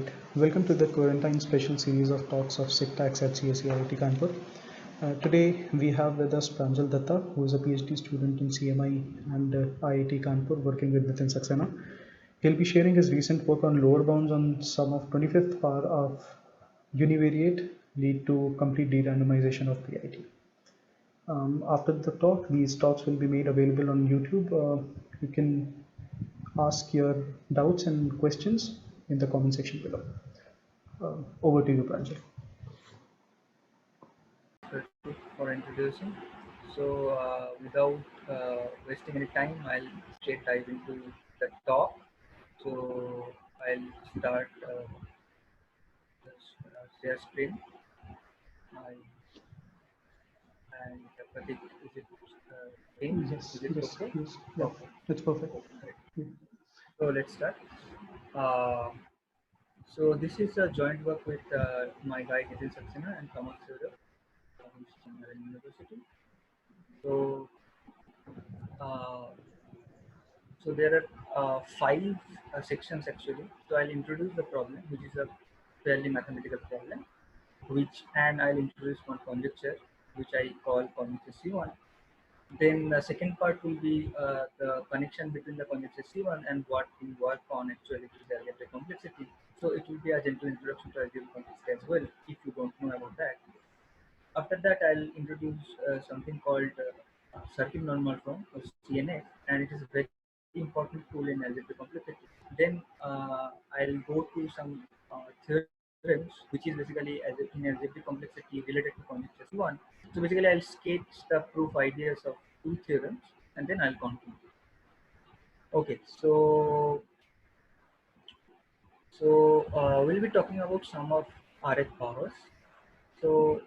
Right. Welcome to the quarantine special series of talks of SICTAX at CSE IIT Kanpur. Today we have with us Pranjal Datta, who is a PhD student in CMI and IIT Kanpur working with Nitin Saxena. He'll be sharing his recent work on lower bounds on some of 25th power of univariate lead to complete de-randomization of PIT. After the talk, these talks will be made available on YouTube. You can ask your doubts and questions in the comment section below. Over to you, Pranjal. For introducing. So, without wasting any time, I'll straight dive into the talk. So, I'll start share screen. I, and Pratik, is it Yes, is it yes, okay? yes, yeah, Okay. it's perfect. Great. Yeah. So let's start. Uh, so this is a joint work with my guy Nitin Saxena and Thomas Theodore from Naren University. So uh, So there are five sections actually. So I'll introduce the problem, which is a fairly mathematical problem, and I'll introduce one conjecture, which I call conjecture C1. Then the second part will be the connection between the conjecture C1 and what we work on actually, which is algebraic complexity. So it will be a gentle introduction to algebraic complexity as well, if you don't know about that. After that, I'll introduce something called circuit normal form or CNF, and it is a very important tool in algebraic complexity. Then I'll go to some theorems, which is basically in algebraic complexity related to conjecture C1. So basically, I'll sketch the proof ideas of two theorems, and then I'll conclude. Okay, so we'll be talking about sum of Rth powers. So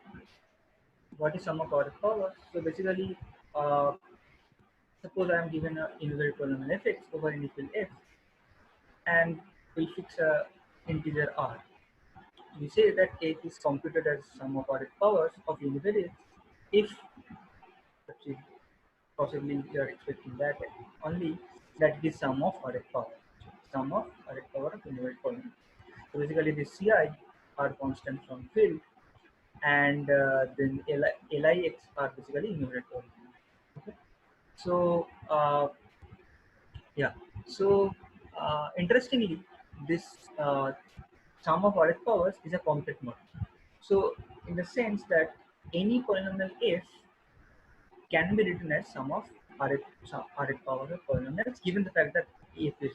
what is sum of Rth powers? So basically, uh, suppose I am given a invariant polynomial fx over initial f, and we fix a integer r. We say that f is computed as sum of Rth powers of univariates if actually, possibly you are expecting that only that it is sum of Rth power, sum of Rth power of invariant polynomial. So basically, the Ci are constant from field, and then Lix are basically invariant polynomial. Okay. So yeah. So interestingly, this sum of Rth powers is a compact mode. So in the sense that any polynomial f can be written as sum of Rth powers of polynomials, given the fact that f is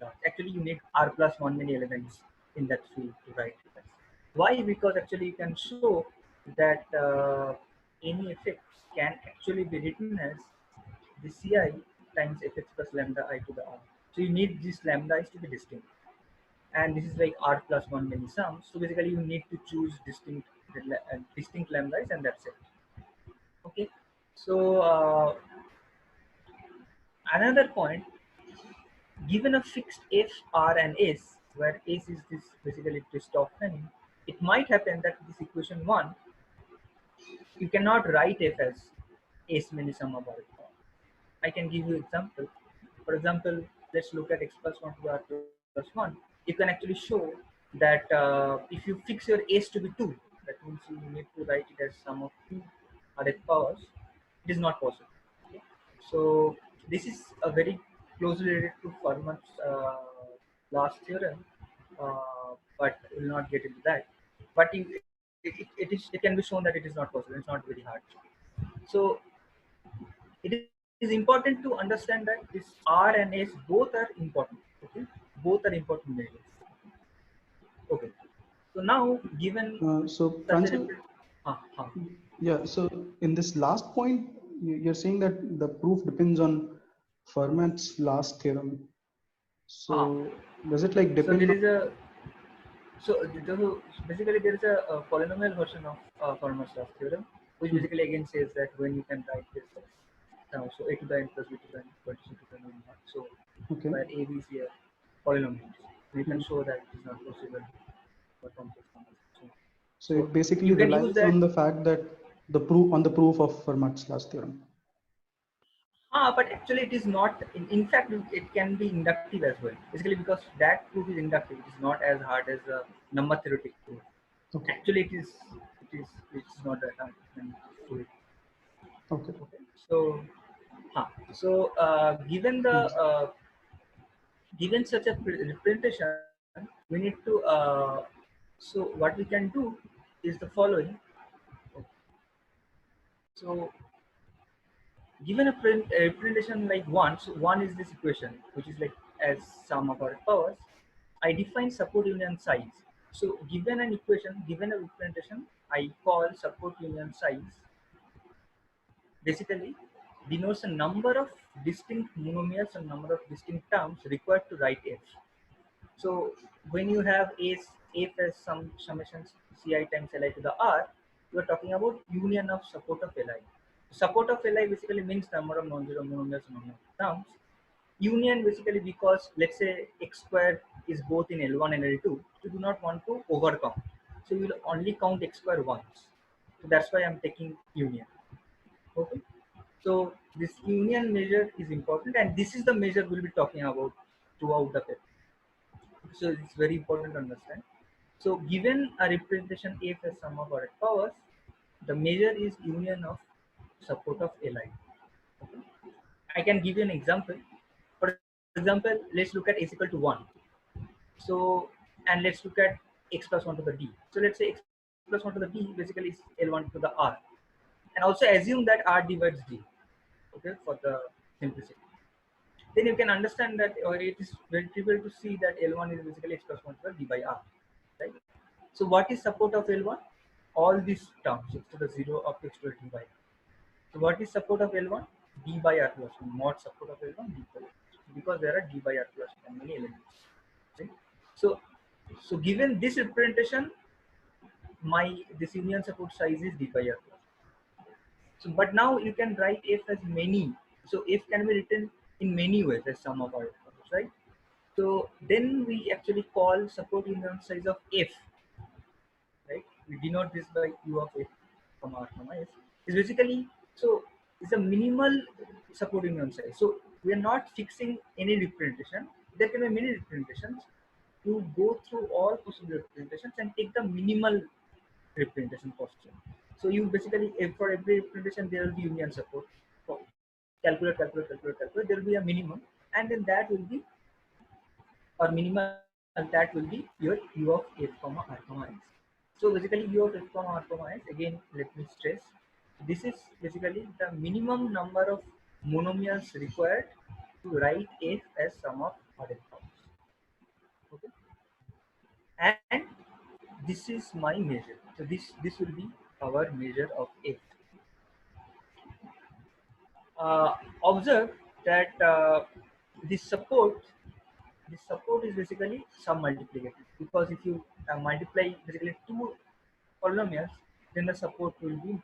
large. Actually, you need r plus one many elements in that field to write it as. Why? Because actually you can show that any effect can actually be written as the Ci times fx plus lambda I to the r. So you need these lambda is to be distinct, and this is like r plus one many sums. So basically, you need to choose distinct lambdas, and that's it. Okay. So another point, given a fixed f, r, and s, where s is this basically twist of n, it might happen that this equation one you cannot write f as s many sum of r. I can give you example. For example, let's look at x plus 1 to r plus 1. You can actually show that if you fix your s to be 2, that means you need to write it as sum of 2 Rth powers. It is not possible. Okay? So this is a very closely related to Fermat's last theorem, but we will not get into that. But it can be shown that it is not possible. It's not very hard. So it is important to understand that this R and S both are important. Okay, both are important variables. Okay, so now given So, such a Pranjal, uh, uh, yeah, so in this last point, you're saying that the proof depends on Fermat's last theorem. uh, So, does it like so there depend on? is a basically there is a polynomial version of Fermat's last theorem, which Hmm. basically again says that when you can write this now, so a to the n plus b to the n equal to c to the n naught. So Okay. where a, b, c are polynomials, we can Hmm. show that it is not possible for complex numbers. So So it basically you can use relies that. on the fact that the proof of Fermat's last theorem. But actually it is not. In fact, it can be inductive as well. Basically, because that proof is inductive, it is not as hard as a number theoretic proof. Okay. Actually, it is. It's not that hard. You can do it. Okay. Okay. Given the Yes. given such a representation, we need to. So what we can do is the following. So given a representation like 1, so 1 is this equation, which is like as sum of our powers. I define support union size. So given an equation, given a representation, I call support union size basically denotes a number of distinct monomials and number of distinct terms required to write F. So when you have F as some summation Ci times Li to the R, you are talking about union of support of Li. Support of Li basically means number of non-zero monomials and non-zero terms. Union basically because let's say x square is both in L1 and L2, you do not want to overcount. So you will only count x square once. So that's why I'm taking union. Okay. So this union measure is important, and this is the measure we'll be talking about throughout the paper. So it's very important to understand. So given a representation F as sum of ordered powers, the measure is union of support of Li. I can give you an example. For example, let's look at s equal to 1. So, and let's look at x plus 1 to the d. So let's say x plus 1 to the d basically is L1 to the r. And also assume that r divides d, okay, for the simplicity. Then you can understand that, or it is very trivial to see that L1 is basically x plus 1 plus d by r, right? So what is support of L1? All these terms, x to the 0 of x to the d by r. So what is support of L1? D by r plus 1, mod support of L1, d by r. Because there are d by r plus 1 many elements, right? So, so given this representation, my this union support size is d by r plus 1. So, but now you can write F as many. So F can be written in many ways as sum of our terms, right? So then we actually call support union size of F, right? We denote this by U of F, comma R, comma S. Is basically so it's a minimal support union size. So we are not fixing any representation. There can be many representations. You go through all possible representations and take the minimal representation possible. So you basically, for every representation, there will be union support. So calculate, calculate, calculate, calculate. There will be a minimum, and then that will be or minimal. That will be your U of F comma R comma S. So basically, U of F comma R comma S. Again, let me stress. This is basically the minimum number of monomials required to write F as sum of ordered powers. Okay, and this is my measure. So this will be our measure of F. Observe that this support is basically sum multiplicative, because if you multiply basically two polynomials, then the support will be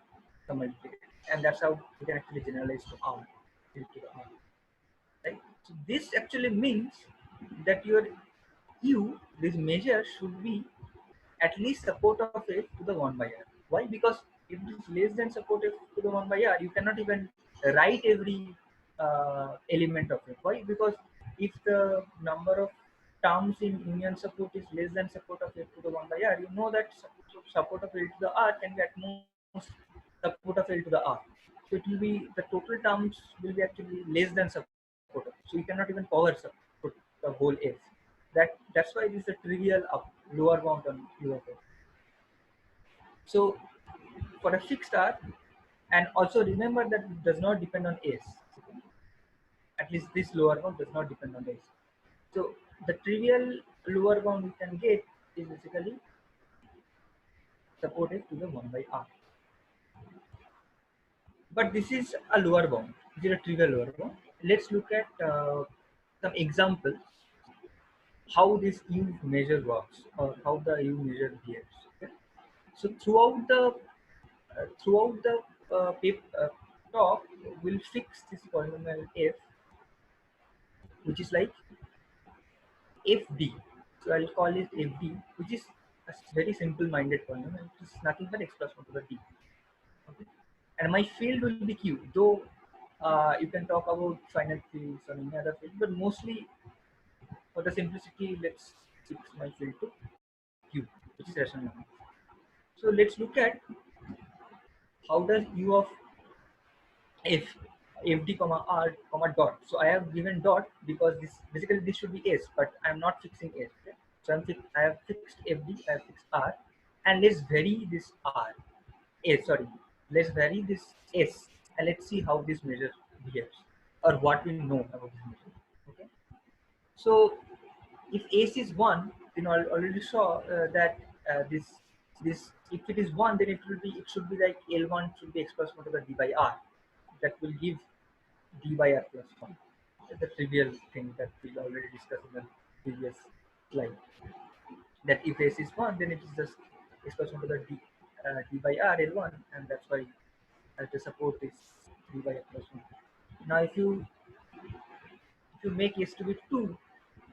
sum multiplicative, and that's how we can actually generalize to R, to the R, right? So this actually means that your U, this measure should be at least support of F to the 1 by R. Why? Because if it is less than support F to the 1 by R, you cannot even write every element of it. Why? Because if the number of terms in union support is less than support of F to the 1 by R, you know that support of L to the R can be at most support of L to the R. So it will be, the total terms will be actually less than support of. So you cannot even cover support the whole F. That's why this is a trivial lower bound on U of F. So for a fixed R, and also remember that it does not depend on S. At least this lower bound does not depend on S. So the trivial lower bound we can get is basically supported to the 1 by R. But this is a lower bound. This is a trivial lower bound. Let's look at some examples how this U measure works, or how the U measure behaves. Okay? So throughout the talk, we'll fix this polynomial F, which is like FD. So I'll call it FD, which is a very simple-minded polynomial. It is nothing but x plus 1 to the d. Okay? And my field will be Q, though You can talk about finite fields or any other field, but mostly for the simplicity, let's fix my field to Q, which is rational number. So let's look at how does U of f fd comma r comma dot. So I have given dot because this basically this should be s, but I am not fixing s. Okay? So I have fixed fd, I have fixed r, and let's vary this r. Sorry, let's vary this s, and let's see how this measure behaves or what we know about this measure. Okay. So if s is 1, then I already saw that this if it is 1, then it should be like L1 should be expressed to the d by r. That will give d by r plus 1. The trivial thing that we already discussed in the previous slide. That if s is 1, then it is just expressed to the d by r L1, and that's why the support is d by r plus 1. Now if you make s to be 2,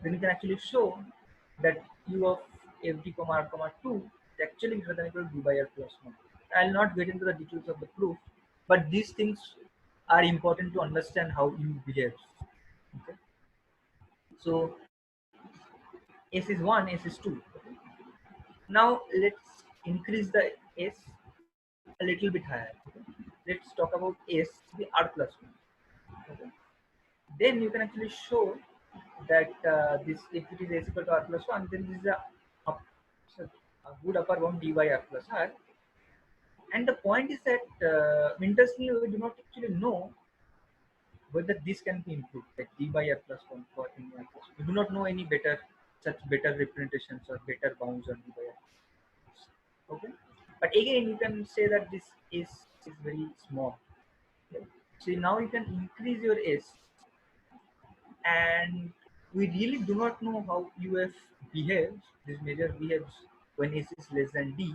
then you can actually show that u of fd comma r comma 2 is actually greater than equal to d by r plus 1. I'll not get into the details of the proof, but these things are important to understand how u behaves. Okay. So s is 1, s is 2. Okay. Now let's increase the s a little bit higher. Okay. Let's talk about s to be r plus 1. Okay. Then you can actually show that this if it is s equal to r plus 1, then this is up, so a good upper bound d by r plus r. And the point is that interestingly, we do not actually know whether this can be improved, like d by r plus 1 for any r plus 1. We do not know any such better representations or better bounds on d by r. Okay, but again, you can say that this is very small. Okay? So now you can increase your s, and we really do not know how UF behaves, this measure behaves when S is less than D,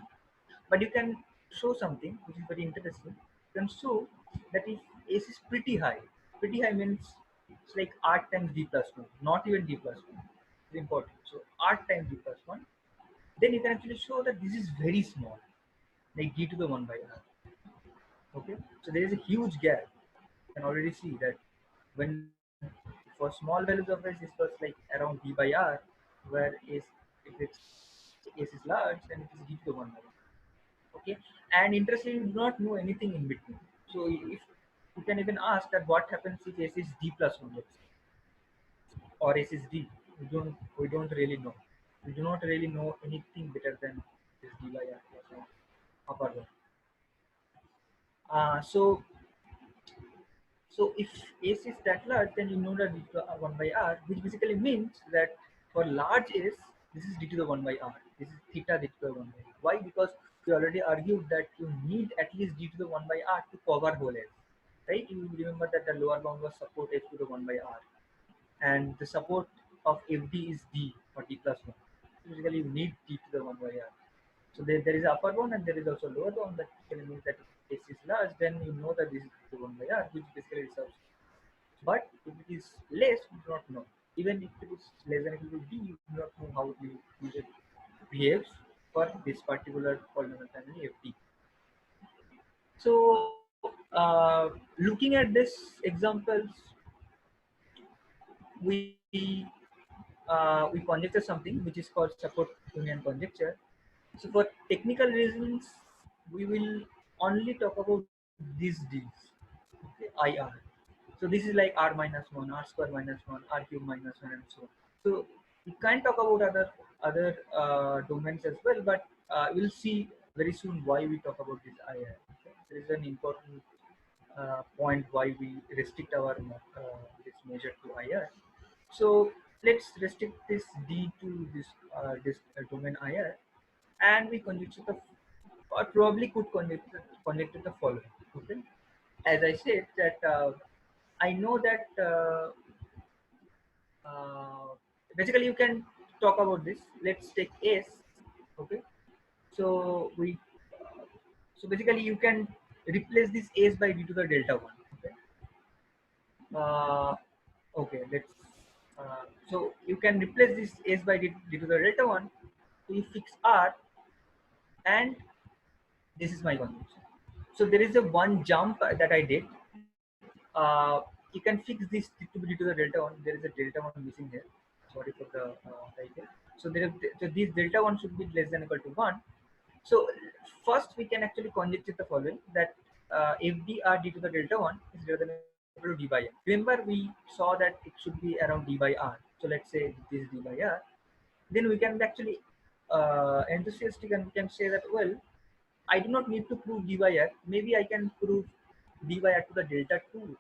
but you can show something which is very interesting. You can show that if S is pretty high means it's like R times D plus 1, not even D plus 1. It's important. So R times D plus 1, then you can actually show that this is very small, like D to the 1 by R. Okay, so there is a huge gap. You can already see that when for small values of s, this was like around d by r, where is if it's s is large, then it is d to the 1 by r. Okay, and interestingly, you do not know anything in between. So if you can even ask that what happens if s is d plus 1, let's say, or s is d. We don't really know. We do not really know anything better than this d by r plus 1 upper one. So if S is that large, then you know that d to the 1 by r, which basically means that for large S, this is d to the 1 by r. This is theta d to the 1 by r. Why? Because we already argued that you need at least d to the 1 by r to cover whole S. Right? You remember that the lower bound was support h to the 1 by r. And the support of fd is d or d plus 1. Basically, you need d to the 1 by r. So there is upper bound and there is also lower bound. That basically means that if S is large, then you know that this is d to the 1 by r, which basically resolves. But if it is less, you do not know. Even if it is less than equal to d, you do not know how it behaves for this particular polynomial family fd. So, looking at this examples, we conjecture something which is called support union conjecture. So, for technical reasons, we will only talk about these d's. Okay, IR. So this is like r minus 1, r square minus 1, r cube minus 1, and so on. So we can talk about other domains as well, but we'll see very soon why we talk about this IR. Okay? There is an important point why we restrict our this measure to IR. So let's restrict this D to this domain IR, and we conjecture the or probably could conjecture the following. Okay, as I said that I know that uh, basically you can talk about this. Let's take S. Okay, so we so basically you can replace this S by d to the delta 1. Okay, uh, okay, let's so you can replace this S by d to the delta 1. So you fix R, and this is my conjecture. So there is a one jump that I did. you can fix this to be d to the delta 1. There is a delta 1 missing here. Sorry for the title. So so this delta 1 should be less than or equal to 1. So first we can actually conjecture the following, that if dr d to the delta 1 is greater than or equal to d by r. Remember we saw that it should be around d by r. So let's say this is d by r. Then we can actually enthusiastic and we can say that, well, I do not need to prove d by r. Maybe I can prove d by r to the delta 2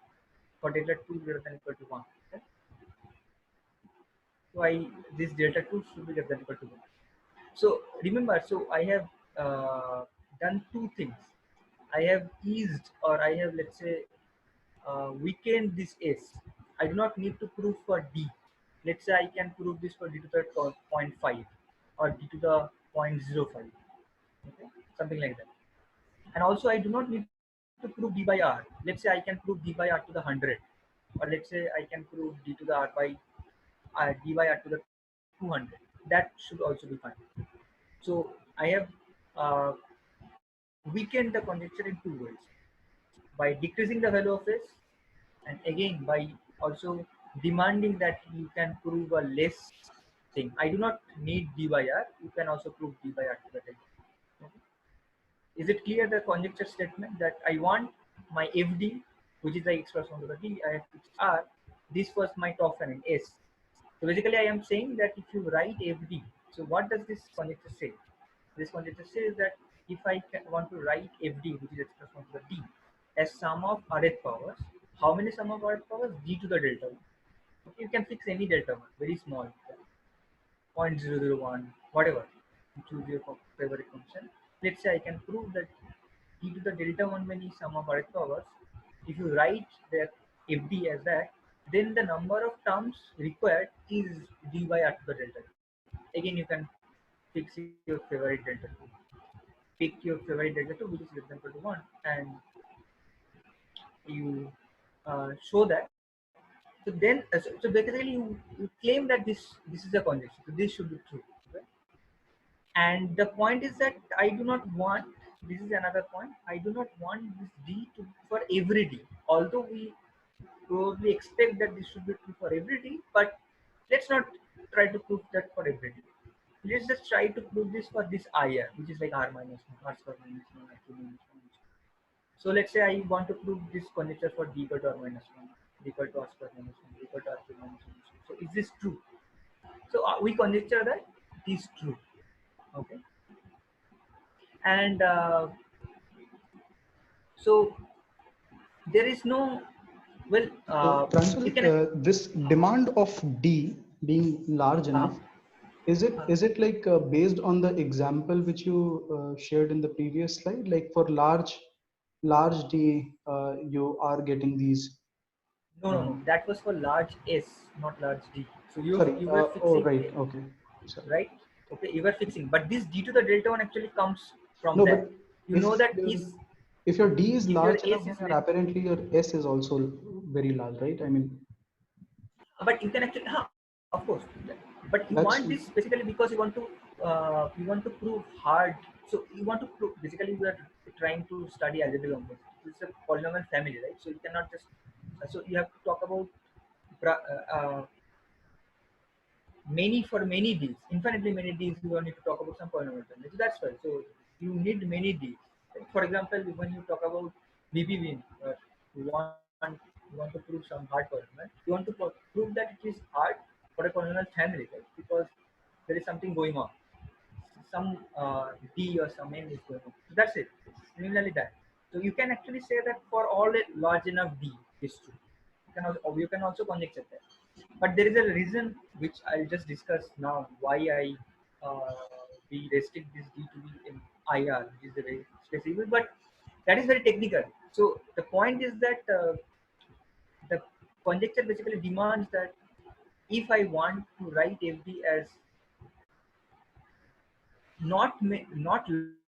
for delta 2 greater than or equal to 1. Okay? So this delta 2 should be greater than or equal to 1. So remember, so I have done two things. I have eased, or I have, let's say, weakened this S. I do not need to prove for D. Let's say I can prove this for D to the zero point 0.5 or D to the zero point 0.05, okay? Something like that. And also I do not need to prove D by R. Let's say I can prove D by R to the 100, or let's say I can prove D to the R by D by R to the 200. That should also be fine. So I have uh, weakened the conjecture in two ways: by decreasing the value of S, and again by also demanding that you can prove a less thing. I do not need d by r. You can also prove d by r to the delta. Is it clear, the conjecture statement, that I want my fd, which is the express onto the d, I have fixed r. This was my top and S. So basically, I am saying that if you write fd, so what does this conjecture say? This conjecture says that if I want to write fd, which is expressed onto the d, as sum of rth powers, how many sum of rth powers? D to the delta 1. Okay, you can fix any delta 1, very small, 0.001, whatever. You choose your favorite function. Let's say I can prove that d to the delta 1 many sum of rth powers. If you write that fd as that, then the number of terms required is d by r to the delta 2. Again, you can fix your favorite delta 2. Pick your favorite delta 2, which is less than equal to 1, and you show that. So basically you claim that this is a conjecture, so this should be true. Okay? And the point is that I do not want, this is another point, I do not want this d to for every d, although we probably expect that this should be true for every d, but let's not try to prove that for every d. Let's just try to prove this for this ir, which is like r minus 1, r square minus 1, r cube minus 1. So let's say I want to prove this conjecture for d equal to r minus 1, d equal to r square minus 1, d equal to r cube minus 1. So is this true? So we conjecture that it is true. Okay. And so there is no, well, So, you Pranjal, can, this demand of D being large enough, is it like based on the example which you shared in the previous slide? Like for large D, you are getting these. no, Um, that was for large S, not large D. So sorry. you were Oh, fixing right. it, Okay. Sorry. right? Okay, you were fixing, but this d to the delta 1 actually comes from No, that. but You if know that your is, if your D is if your large enough, S then is your less, apparently your S is also very large, right? I mean, but you can actually, of course, but you that's want this basically because you want to prove hard. So you want to prove, basically we are trying to study algebraic complexity. It's a polynomial family, right? So you cannot just, so you have to talk about many, for many d's, infinitely many d's. You need to talk about some polynomial family. So that's why. So you need many d's. Right? For example, when you talk about BB you want you want to prove some hard polynomial. You want to prove that it is hard for a polynomial family, right? Because there is something going on, some d or some n is going on. So that's it. Similarly, that. So you can actually say that for all a large enough d is true. You can also conjecture that. But there is a reason which I'll just discuss now, why I we restrict this d to be in IR, which is a very specific, but that is very technical. So the point is that the conjecture basically demands that if I want to write FD as not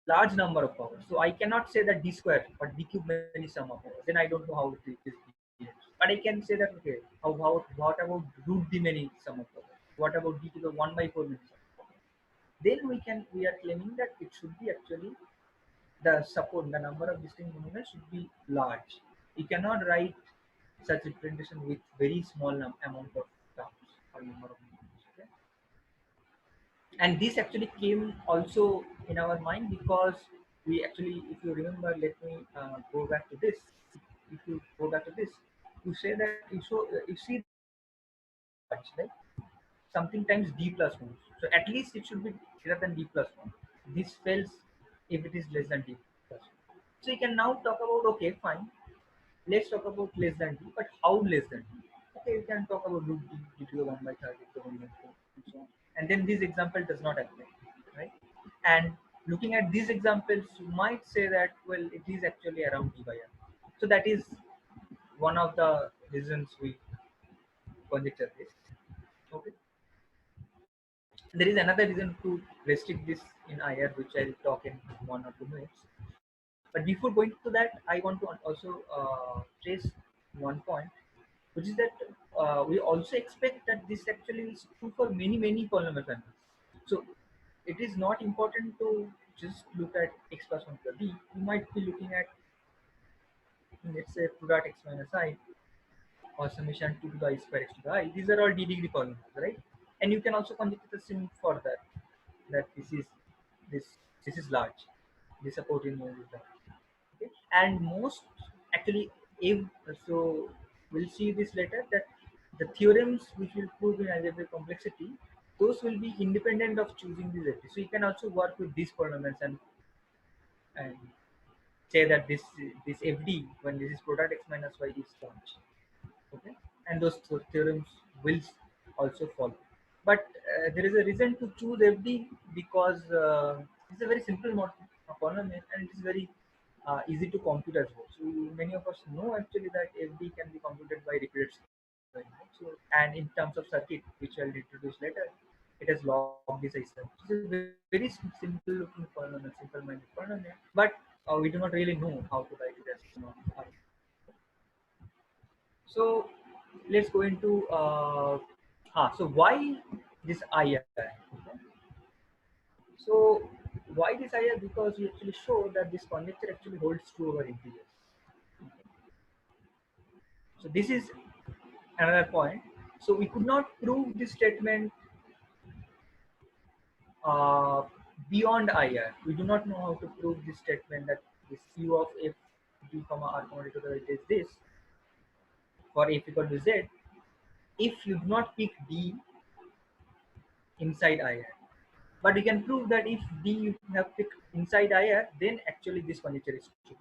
large number of powers, so I cannot say that d square or d cube many sum of powers. Then I don't know how it is behaves. But I can say that, okay, how what about root d many sum of powers? What about d to the 1/4 many sum of powers? Then we are claiming that it should be actually the number of distinct monomers should be large. You cannot write such representation with very small amount of terms or number of numbers. Okay? And this actually came also in our mind because we actually, if you remember, let me go back to this. If you go back to this, you say that you see large, right? Something times d plus 1. So at least it should be greater than d plus 1. This fails if it is less than d plus 1. So you can now talk about, okay, fine, let's talk about less than d, but how less than d? Okay, you can talk about root d, d to the 1 by 3, d to the 1 by 4, and so on. And then this example does not apply, right? And looking at these examples, you might say that, well, it is actually around d by r. So that is one of the reasons we conjecture this. Okay. There is another reason to restrict this in IR, which I'll talk in 1 or 2 minutes. But before going to that, I want to also trace one point, which is that we also expect that this actually is true for many polynomial families. So it is not important to just look at x plus 1 plus b. You might be looking at, let's say, 2 dot x minus I or summation 2 to the I square x to the I. These are all d degree polynomials, right? And you can also conjecture the same for that this this is large. The support in is large. Okay? And most actually, if so, we'll see this later that the theorems which will prove in algebraic complexity, those will be independent of choosing these FD. So you can also work with these polynomials and say that this FD when this is product x minus y is large. Okay, and those theorems will also follow. But there is a reason to choose FD because it's a very simple polynomial and it is very easy to compute as well. So many of us know actually that FD can be computed by repeated squaring. Right? So, and in terms of circuit, which I'll introduce later, it has log this system. It's a very simple looking polynomial, simple minded polynomial, but we do not really know how to write it as so let's go into so why this IR? So why this IR? Because we actually show that this conjecture actually holds true over integers. So this is another point. So we could not prove this statement uh, beyond IR. We do not know how to prove this statement that this U of f d comma r comma d to the right is this for f equal to z if you do not pick d inside IR. But you can prove that if D you have picked inside IR, then actually this conjecture is true.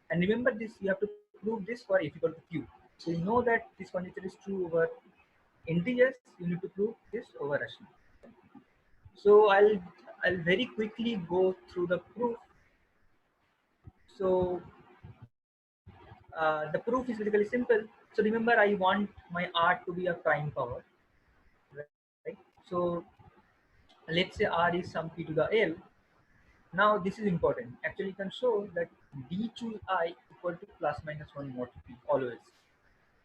And remember this, you have to prove this for f equal to q. So you know that this conjecture is true over integers, you need to prove this over rational. So I'll very quickly go through the proof. So the proof is basically simple. So remember, I want my R to be a prime power, right? So let's say R is some p to the L. Now this is important. Actually, you can show that d choose I equal to plus minus 1 mod p always.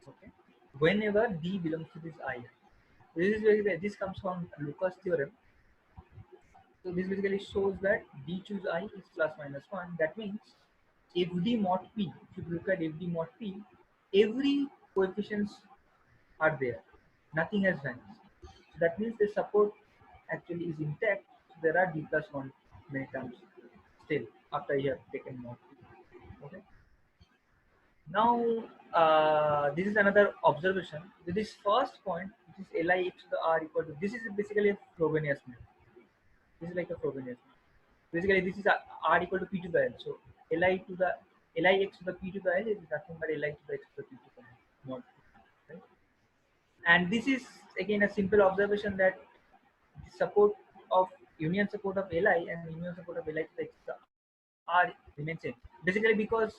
Okay. Whenever d belongs to this I. This comes from Lucas theorem. So this basically shows that d choose I is plus minus 1. That means fd mod p, if you look at fd mod p, every coefficients are there. Nothing has vanished. So that means the support actually is intact. So there are d plus 1 many times still after you have taken mod p. Okay. Now this is another observation. With this first point, which is Li x to the r equal to, this is basically a Frobenius map. This is like a Frobenius map. Basically, this is r equal to p to the l. So Li to the Li x to the p to the l is nothing but Li to the x to the p to the l mod. Right? And this is again a simple observation that the support of union support of Li and union support of Li to the x to the r remains same. Basically, because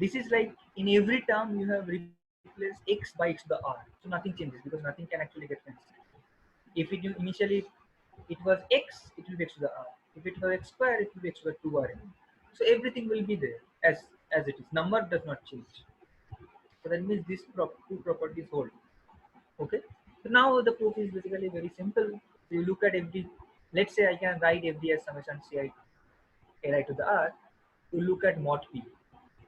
this is like in every term you have replaced x by x to the r, so nothing changes because nothing can actually get cancelled. If it initially it was x, it will be x to the r. If it was x square, it will be x to the 2r. So everything will be there as it is. Number does not change. So that means these two properties hold. Okay. So now the proof is basically very simple. So you look at FD. Let's say I can write FD as summation ci li to the r. You look at mod p.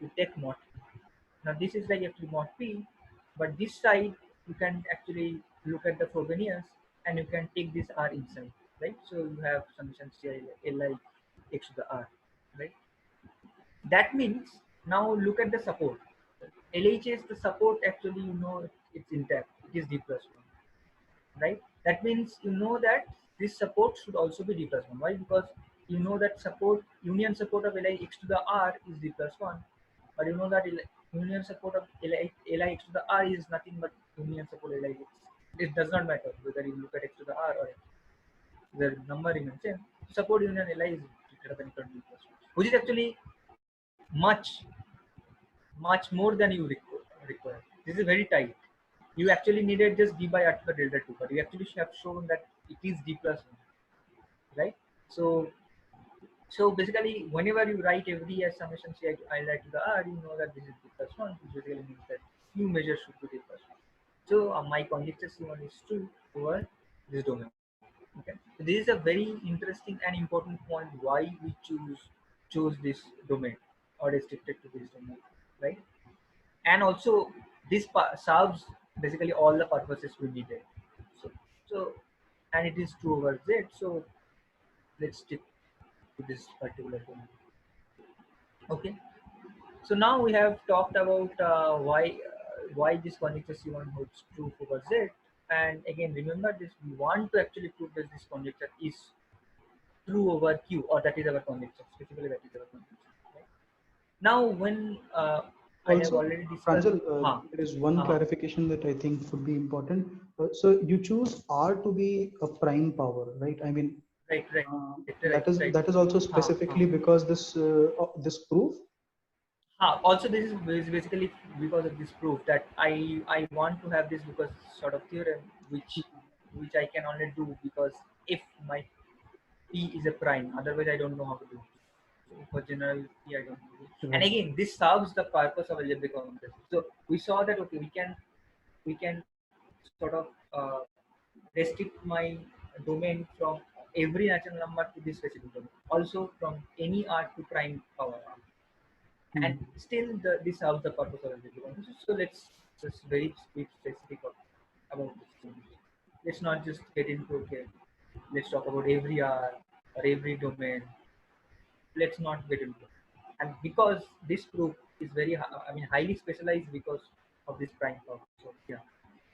You take mod p. Now this is like actually mod p. But this side, you can actually look at the Frobenius and you can take this R inside, right? So you have summation Li x to the R, right? That means now look at the support. LHS, the support actually, it's intact. It is D plus 1, right? That means you know that this support should also be D plus 1. Why? Because you know that union support of Li x to the R is D plus 1, but you know that union support of Li x to the R is nothing but union support Li x. It does not matter whether you look at x to the R or the number remains same. Support union Li is greater than equal to D plus 1, which is actually much much more than you require. This is very tight. You actually needed just d by r to the delta 2, but you actually have shown that it is d plus 1, right? So basically, whenever you write every as summation ci I like to the r, you know that this is d plus 1, which basically means that new measure should be d plus 1. So my conjecture C1 is true over this domain. Okay, so this is a very interesting and important point why we chose this domain or restricted to this domain, right? And also this serves basically all the purposes we needed. So and it is true over z, so let's stick to this particular domain. Okay, so now we have talked about why this conjecture C1 holds true over z. And again, remember this, we want to actually prove that this conjecture is true over q, or that is our conjecture, specifically that is our conjecture, right? Now when I have Also, already discussed. Pranjal, there is one clarification that I think would be important. So you choose R to be a prime power, right? I mean, Right, right, right. that is also specifically because this proof. Also, this is basically because of this proof that I want to have this because sort of theorem which I can only do because if my P is a prime, otherwise I don't know how to do it. So for general P, I don't know. And Right. again, this serves the purpose of algebraic complexity. So we saw that okay, we can sort of restrict my domain from every natural number to this specific domain. Also from any R to prime power R. And still this serves the purpose of algebraic complexity. So let's just very be specific about this. Let's not just get into okay, let's talk about every R or every domain. Let's not get into it. And because this proof is very highly specialized because of this prime power. So yeah.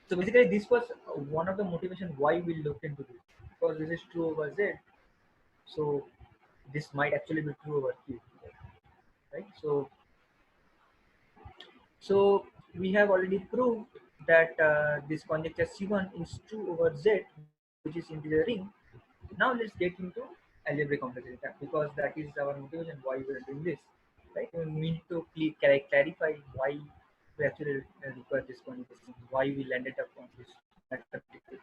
So basically, this was one of the motivation why we looked into this, because this is true over Z. So this might actually be true over Q, right? So we have already proved that this conjecture C1 is true over Z, which is integer ring. Now let's get into algebraic complexity because that is our motivation why we are doing this, right? We need to clarify why we actually require this conjugation, why we landed up on this particular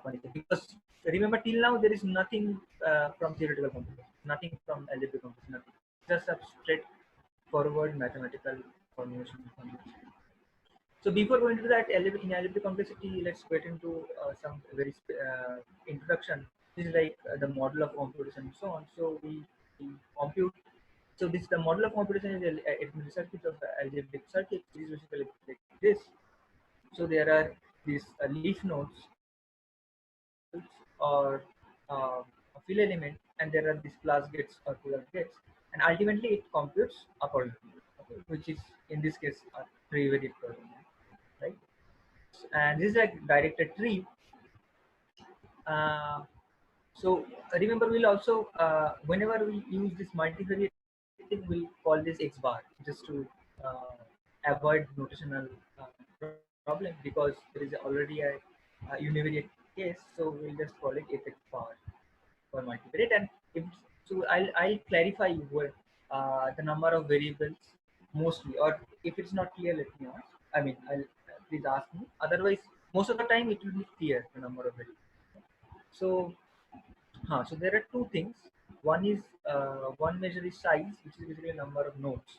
conjugation. Because remember, till now there is nothing from theoretical complexity, nothing from algebraic complexity, nothing. Just a straightforward mathematical formulation. So before going to that, in algebraic complexity, let's get into some very introduction. This is like the model of computation and so on. So we compute. So this the model of computation is a circuit of the algebraic circuit. This is basically like this. So there are these leaf nodes or a fill element, and there are these class gates or pull gates, and ultimately it computes accordingly, okay, which is in this case a three-way problem, right? And this is a directed tree. Uh, so remember, we'll also whenever we use this multivariate thing, we'll call this x bar just to avoid notational problem because there is already a univariate case. So we'll just call it fx bar for multivariate. And if so, I'll clarify what the number of variables mostly, or if it's not clear, let me ask. I mean, I'll please ask me. Otherwise, most of the time it will be clear the number of variables. So there are two things. One is one measure is size, which is basically number of nodes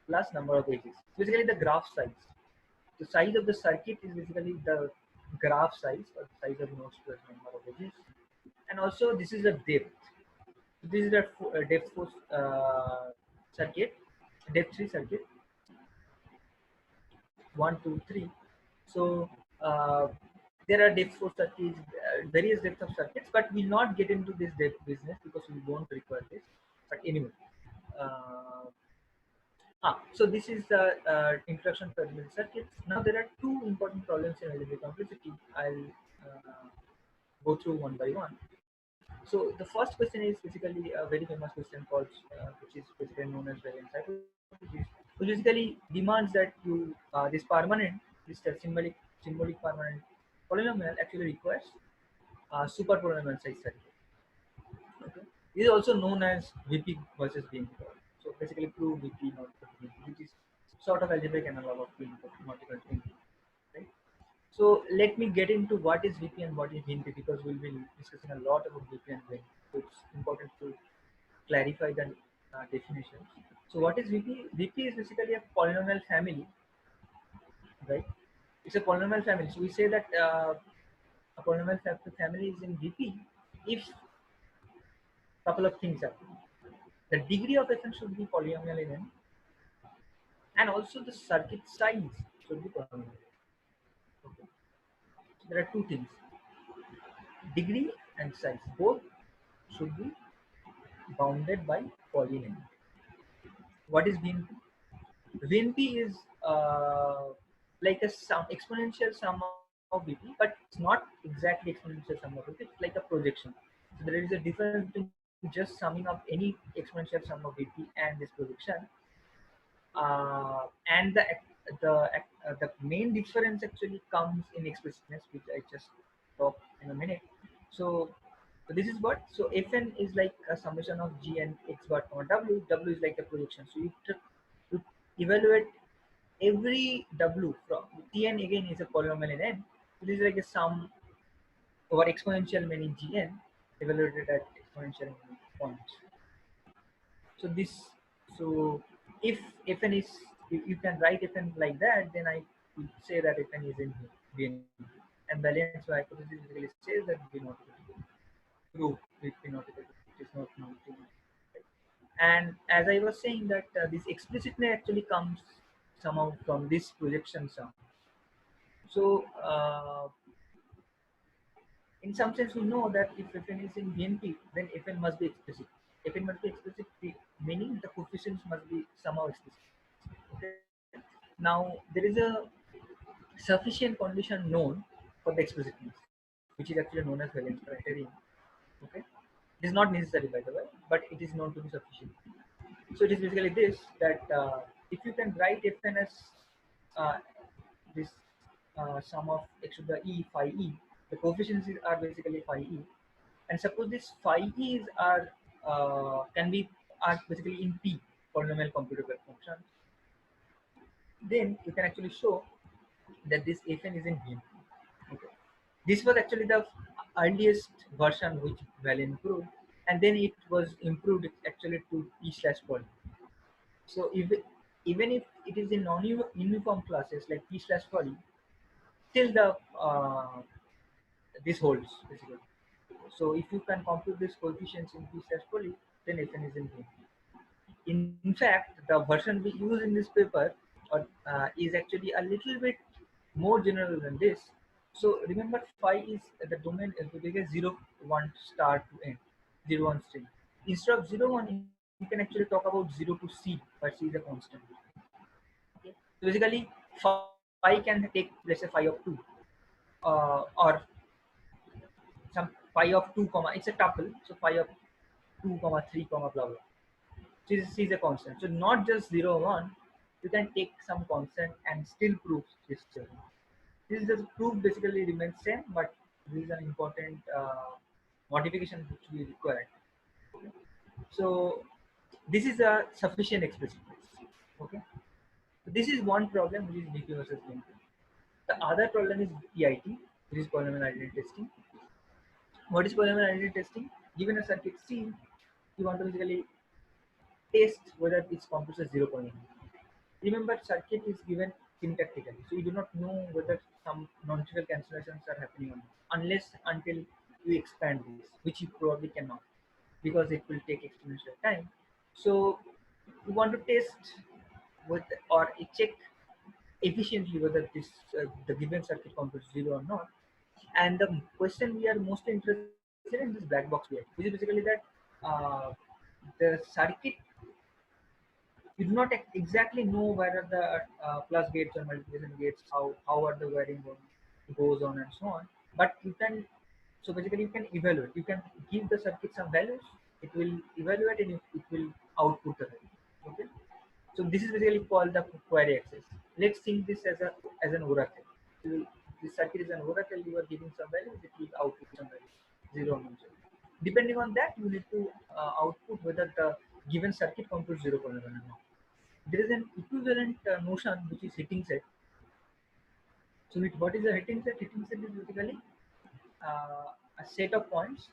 plus number of edges. Basically, the graph size. The size of the circuit is basically the graph size, or the size of nodes plus number of edges. And also, this is the depth. This is the depth first circuit, depth 3 circuit, 1, 2, 3. So uh, there are depth for circuits, various depth of circuits, but we'll not get into this depth business because we won't require this. But anyway, uh, so this is the introduction to elementary circuits. Now there are two important problems in algebraic complexity. I'll uh, go through one by one. So the first question is basically a very famous question called, which is basically known as variance hypothesis, which basically demands that this permanent, this symbolic permanent polynomial actually requires super polynomial size circuit. Okay. This is also known as VP versus B input. So basically prove VP not VP, which is sort of algebraic analog of P input, not equal to input. Right? So let me get into what is VP and what is VNP because we'll be discussing a lot about VP and VNP. So it's important to clarify the definitions. So what is VP? VP is basically a polynomial family, right? It's a polynomial family. So we say that a polynomial family is in VP if couple of things happen. The degree of fn should be polynomial in n, and also the circuit size should be polynomial. Okay. So there are two things: degree and size. Both should be bounded by polynomial. What is VNP? VNP is like a exponential sum of VP, but it's not exactly exponential sum of VP. It's like a projection. So there is a difference between just summing up any exponential sum of VP and this projection. And the main difference actually comes in explicitness, which I just talk in a minute. So this is what, so Fn is like a summation of g and x bar comma w is like a projection. So you evaluate every w from Tn again is a polynomial in n. So this is like a sum over exponential many gn evaluated at exponential many points. So this, so if fn is, you can write fn like that, then I would say that fn is in VNP. And Valiant's hypothesis basically says that V not equal to prove V not equal to, it is not known to me. Right? And as I was saying that this explicitness actually comes somehow from this projection sum. So in some sense, we know that if Fn is in VNP, then Fn must be explicit. Fn must be explicit, meaning the coefficients must be somehow explicit. Okay. Now there is a sufficient condition known for the explicitness, which is actually known as valence criterion. Okay. It is not necessary, by the way, but it is known to be sufficient. So it is basically this, that if you can write Fn as uh, this sum of x to the e phi e, the coefficients are basically phi e, and suppose this phi e's are can be are basically in P polynomial computable functions, then you can actually show that this Fn is in Vn. Okay. This was actually the earliest version which Valen proved, and then it was improved actually to P slash poly. So even if it is in non-uniform classes like P slash poly, still the this holds basically. So if you can compute these coefficients in P slash poly, then Fn is in P. In fact, the version we use in this paper is actually a little bit more general than this. So remember, phi is the domain is because 0 1 start to end, 0 1 string. Instead of 0 1, you can actually talk about 0 to c, where c is a constant. Okay. So basically, phi can take, let's say, phi of 2, or some phi of 2 comma, it's a tuple, so phi of 2 comma 3 comma blah blah. C is a constant. So not just 0 1, you can take some constant and still prove this theorem. This is the proof basically remains same, but this is an important modification which we require. So this is a sufficient explicitness. Okay. So this is one problem, which is VP versus VNP. The other problem is PIT, which is polynomial identity testing. What is polynomial identity testing? Given a circuit C, you want to basically test whether its computes a zero polynomial. Remember, circuit is given syntactically, so you do not know whether some non-trivial cancellations are happening or not, unless until you expand this, which you probably cannot, because it will take exponential time. So you want to test with or check efficiently whether this the given circuit computes 0 or not. And the question we are mostly interested in is black box PID, which is basically that uh, the circuit, you do not exactly know where are the plus gates or multiplication gates, how are the wiring goes on and so on. But you can, so basically you can evaluate, you can give the circuit some values, it will evaluate and it will output the value. Okay, so this is basically called the query access. Let's think this as a as an oracle. So this circuit is an oracle, you are giving some values, it will output some values, 0 or 0. Depending on that, you need to output whether the given circuit computes 0 or not. There is an equivalent notion which is hitting set. So what is a hitting set? Hitting set is basically a set of points,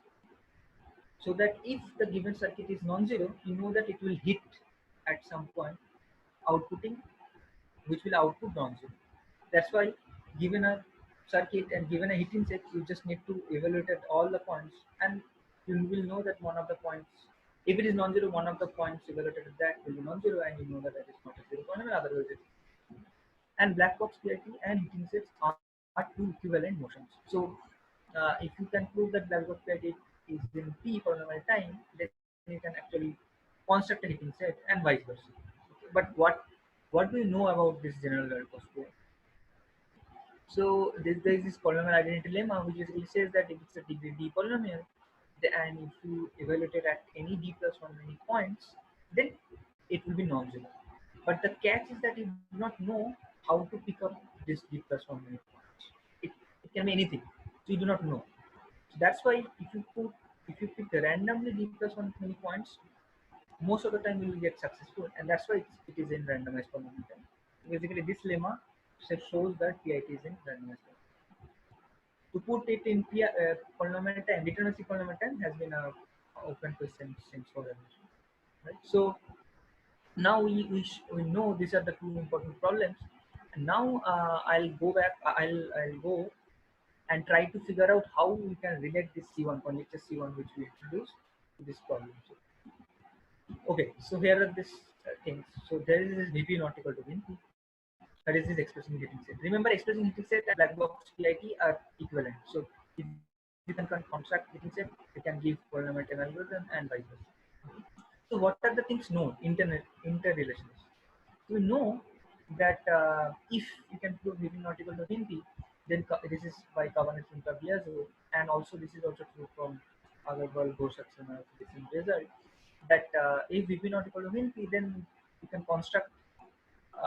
so that if the given circuit is non-zero, you know that it will hit at some point, outputting, which will output non-zero. That's why given a circuit and given a hitting set, you just need to evaluate at all the points, and you will know that one of the points, if it is non-zero, one of the points evaluated at that will be non-zero, and you know that that is not a zero point, and otherwise it is. And black box PIT and heating sets are two equivalent motions. So if you can prove that black box PIT is in P polynomial time, then you can actually construct a heating set and vice versa. But what do you know about this general Laplace PIT? So there is this polynomial identity lemma, which basically says that if it's a degree D polynomial, and if you evaluate it at any D plus 1 many points, then it will be non-zero. But the catch is that you do not know how to pick up this D plus 1 many points. It can be anything. So you do not know. So that's why if you pick randomly D plus 1 many points, most of the time you will get successful, and that's why it is in randomized polynomial time. Basically, this lemma shows that PIT is in randomized polynomial. To put it in polynomial time, deterministic polynomial time has been a open question since forever. Right? So now we know these are the two important problems. And now I'll go back. I'll go and try to figure out how we can relate this C1 conjecture C1 which we introduced to this problem. So, okay, so here are these things. So there is this VP not equal to VP. That is this expressing heating set. Remember, expressing heating set and black box PIT are equivalent. So if you can construct heating set, you can give polynomial time algorithm and vice versa. So what are the things known? Interrelations. We know that if you can prove VP not equal to VP, then this is by Cabannes and Pagliazzo, and also this is also true from Agarwal, Ghosh, and this result, that if VP not equal to VP, then you can construct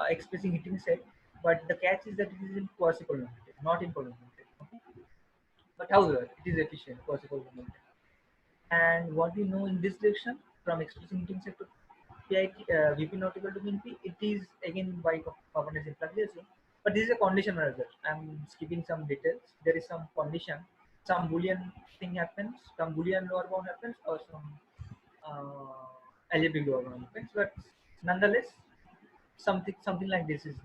expressing heating set, but the catch is that it is in quasi-polynomial, not in polynomial. Okay? But however, it is efficient quasi-polynomial. And what we know in this direction from expressing heating set to PIT, VP not equal to VP, it is again by Cabannes and Pagliazzo. But this is a conditional result. I'm skipping some details. There is some condition, some Boolean thing happens, some Boolean lower bound happens, or some algebraic lower bound happens. But nonetheless, something like this is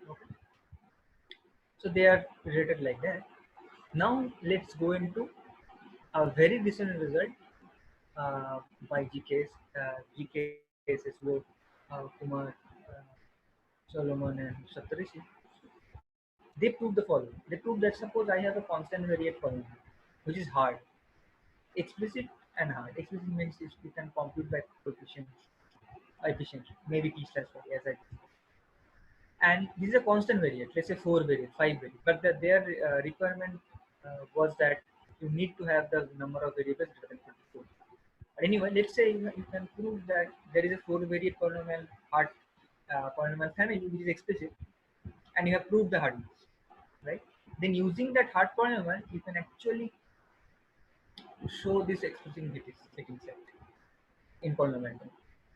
okay. So they are related like that. Now let's go into a very recent result by GKS both Kumar, Solomon, and Saptarishi. They proved the following. They proved that suppose I have a constant variate polynomial, which is hard, explicit and hard. Explicit means you can compute by coefficients efficiently, maybe t slash 4 as I did. And this is a constant variate, let's say 4 variate, 5 variate, but their requirement was that you need to have the number of variables greater than 24. But anyway, let's say you can prove that there is a 4 variate polynomial hard polynomial family which is explicit, and you have proved the hardness, right? Then using that hard polynomial, you can actually show this expressing fitting set in polynomial.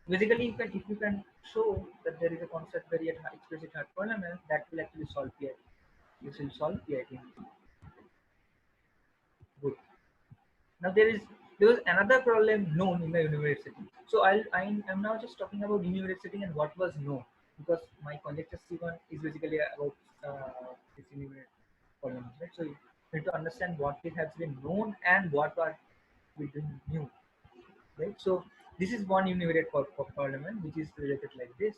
Basically, if you can show that there is a constant variate explicit hard polynomial, that will actually solve PIT. You will solve PIT. Good. Now there was another problem known in the univariate setting. So I'm now just talking about univariate setting and what was known, because my conjecture C1 is basically about this univariate polynomials, right? So you need to understand what it has been known and what are we doing new, right? So this is one univariate polynomial which is related like this.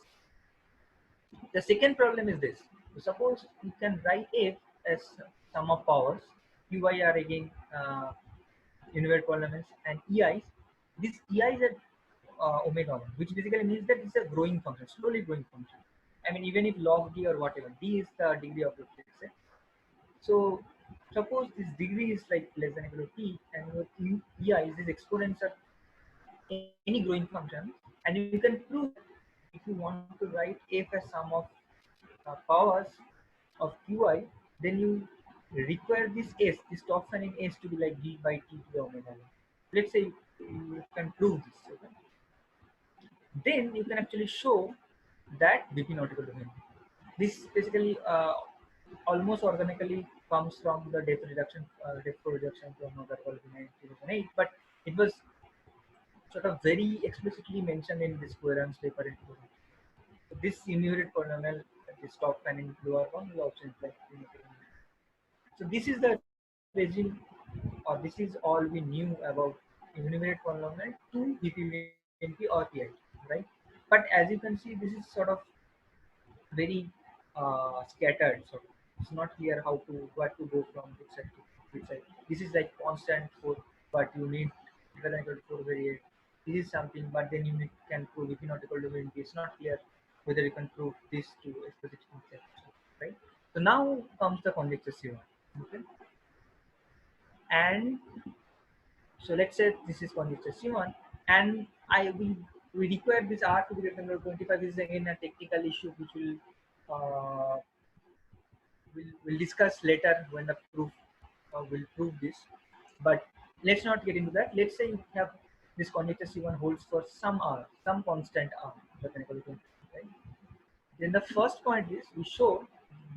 The second problem is this. Suppose you can write f as sum of powers. Qi are again univariate polynomials, and ei's. This ei is at omega 1, which basically means that it's a growing function, slowly growing function. I mean, even if log d or whatever, d is the degree of the let's say. So suppose this degree is like less than equal to t, and your ei is these exponents are any growing function, and you can prove that if you want to write f as sum of powers of qi, then you require this s, this top sign in s to be like d by t to the omega n. Let's say you can prove this, okay? Then you can actually show that Vp not equal to n. This basically almost organically comes from the depth reduction from another called 2008, but it was sort of very explicitly mentioned in this Coherence paper in 2008. So this univariate polynomial, this top and in lower one, will also imply univariate. So this is the regime, or this is all we knew about univariate polynomial to VPNP or PI, right? But as you can see, this is sort of very scattered. So it's not clear how to what to go from which side to which side. This is like constant for, but you need greater than equal to 4 variate. This is something, but then you can prove if you not equal to VNP. It's not clear whether you can prove this to a specific concept, right? So now comes the conjecture theorem. Okay, and so let's say this is conjecture C1, and we require this R to be greater than 25. This is again a technical issue which uh, we'll discuss later when the proof will prove this. But let's not get into that. Let's say you have this conjecture C1 holds for some R, some constant R, the canonical equation, right? Then the first point is we show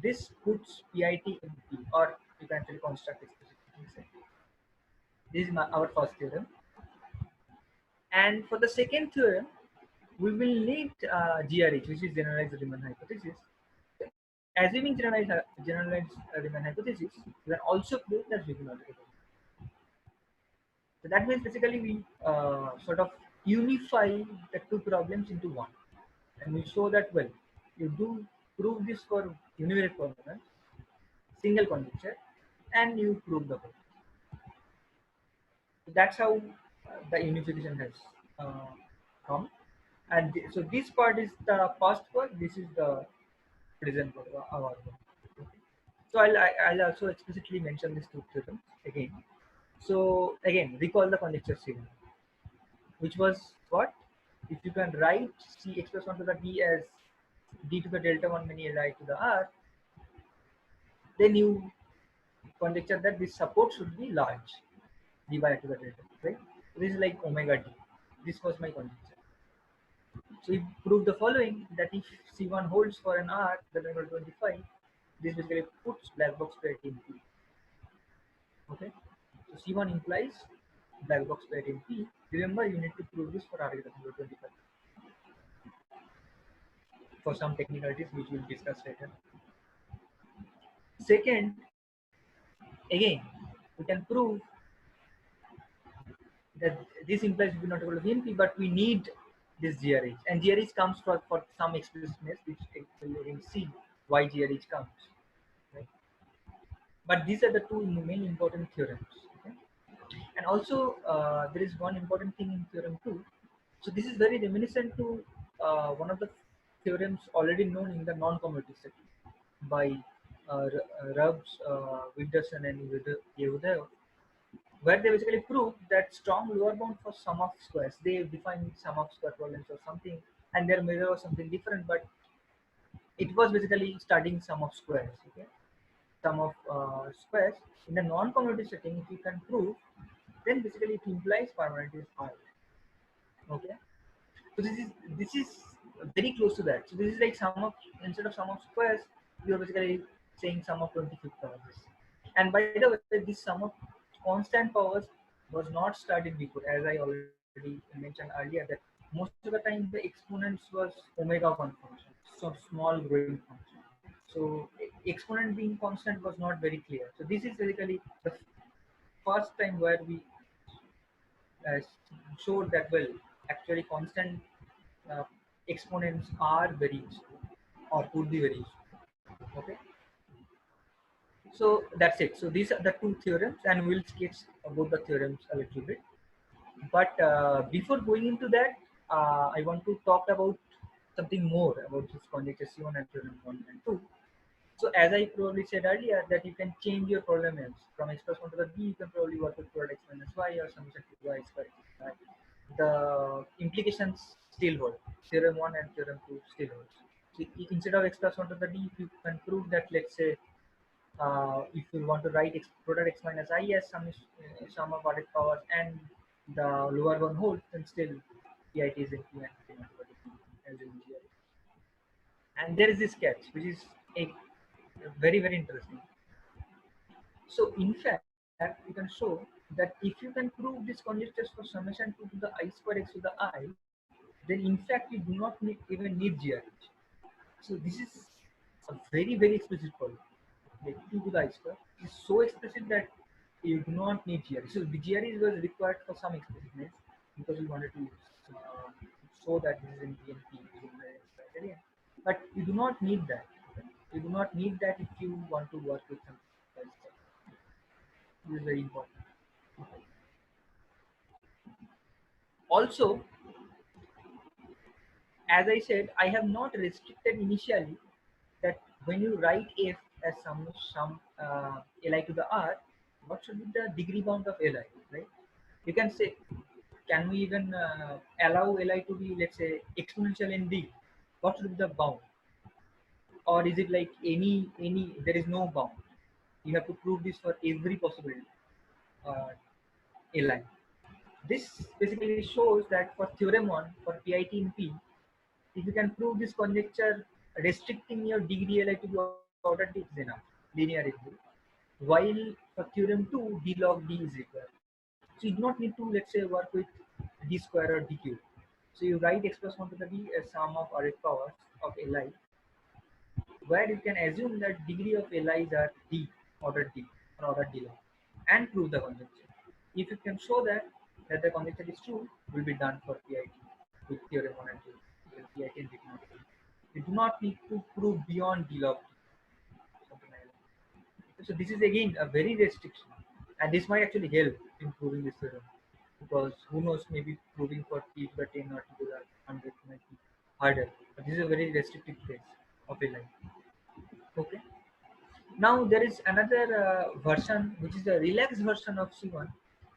this puts PIT in P, or you can actually construct it. This is our first theorem. And for the second theorem, we will need GRH, which is generalized Riemann hypothesis. Assuming generalized Riemann hypothesis, we can also prove that we will not be able to. So that means basically we sort of unify the two problems into one, and we show that well, you do prove this for univariate polynomial, single conjecture, and you prove the point. So that's how the unification has uh, come. And so this part is the past part. This is the present part of our work. Okay. So I'll also explicitly mention these two theorems again. So again, recall the conjecture theorem, which was what? If you can write C x plus 1 to the d as d to the delta 1 many li to the r, then you conjecture that this support should be large, d by to the delta, right? So this is like omega d. This was my conjecture. So we prove the following, that if C1 holds for an R that is equal to 25, this basically puts black box pair in P. Okay, so C1 implies black box pair in P. Remember, you need to prove this for R greater than 25 for some technicalities which we'll discuss later. Second, again, we can prove that this implies we will not equal to VNP, but we need this GRH, and GRH comes for some explicitness, which we will see why GRH comes. Right? But these are the two main important theorems. Okay? And also, there is one important thing in theorem 2. So this is very reminiscent to one of the theorems already known in the non-commutative setting by Rubbs, Winterson, and Yehuda, where they basically proved that strong lower bound for sum of squares. They define sum of square problems or something, and their measure was something different, but it was basically studying sum of squares. Okay, sum of squares in the non-commutative setting. If you can prove, then basically it implies permanently is high. Okay, so this is very close to that. So this is like sum of, instead of sum of squares, you are basically saying sum of 25th powers. And by the way, this sum of constant powers was not studied before, as I already mentioned earlier, that most of the time the exponents was omega 1 function, so small growing function. So exponent being constant was not very clear. So this is basically the first time where we uh, showed that well, actually constant uh, exponents are very useful. or could be very useful. Okay, so that's it. So these are the two theorems, and we'll sketch about the theorems a little bit. But before going into that, I want to talk about something more about this conjecture C1 and theorem 1 and 2. So as I probably said earlier, that you can change your problem names from x plus 1 to the b, you can probably work with product x minus y or summation to y square. Right? The implications still hold. Theorem 1 and theorem 2 still holds. So instead of x plus 1 to the b, if you can prove that, let's say, if you want to write product x minus I as sum of ordered powers and the lower one holds, then still PIT is in P and P not equal to P as in GRE. And there is this catch, which is a very, very interesting. So in fact, you can show that if you can prove this conjectures for summation 2 to the I square x to the I, then in fact you do not even need GRH. So this is a very, very explicit problem. The 2 to the I square is so explicit that you do not need GRE. So the GRE was required for some explicitness because we wanted to show that this is in PNP using the criterion. But you do not need that. You do not need that if you want to work with something like that. This is very important. Also, as I said, I have not restricted initially that when you write f as some li to the r, what should be the degree bound of li, right? You can say, can we even allow li to be, let's say, exponential in d? What should be the bound? Or is it like any there is no bound? You have to prove this for every possible uh, li. This basically shows that for theorem 1, for PIT in P, if you can prove this conjecture restricting your degree li to be ordered d is enough, linearity. While for theorem 2, d log d is required. So you do not need to, let's say, work with d square or d cube. So you write x plus 1 to the d as sum of ordered powers of li, where you can assume that degree of li's are d, ordered d, or ordered d log, and prove the conjecture. If you can show that the conjecture is true, will be done for PIT with theorem 1 and 2. PIT and did not. You do not need to prove beyond d log d, something like that. So this is again a very restriction, and this might actually help in proving this theorem, because who knows, maybe proving for t to the 10 or t to the 100 might be harder. But this is a very restricted case of a line. Okay. Now there is another version which is a relaxed version of C1.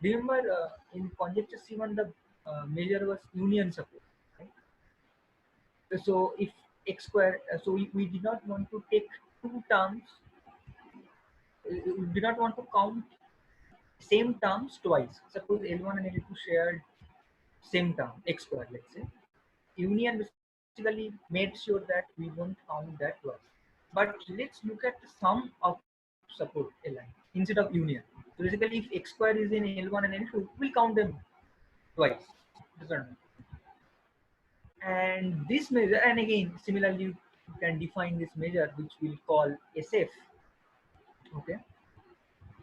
Remember, in conjecture C1 the measure was union support. Right? So if x square, so we did not want to take two terms, we did not want to count same terms twice. Suppose L1 and L2 shared same term, x square, let's say. Union basically made sure that we won't count that twice. But let's look at the sum of support Li instead of union. So basically, if x square is in L1 and L2, we'll count them twice. Doesn't. And this measure, and again, similarly, you can define this measure, which we'll call SF. Okay.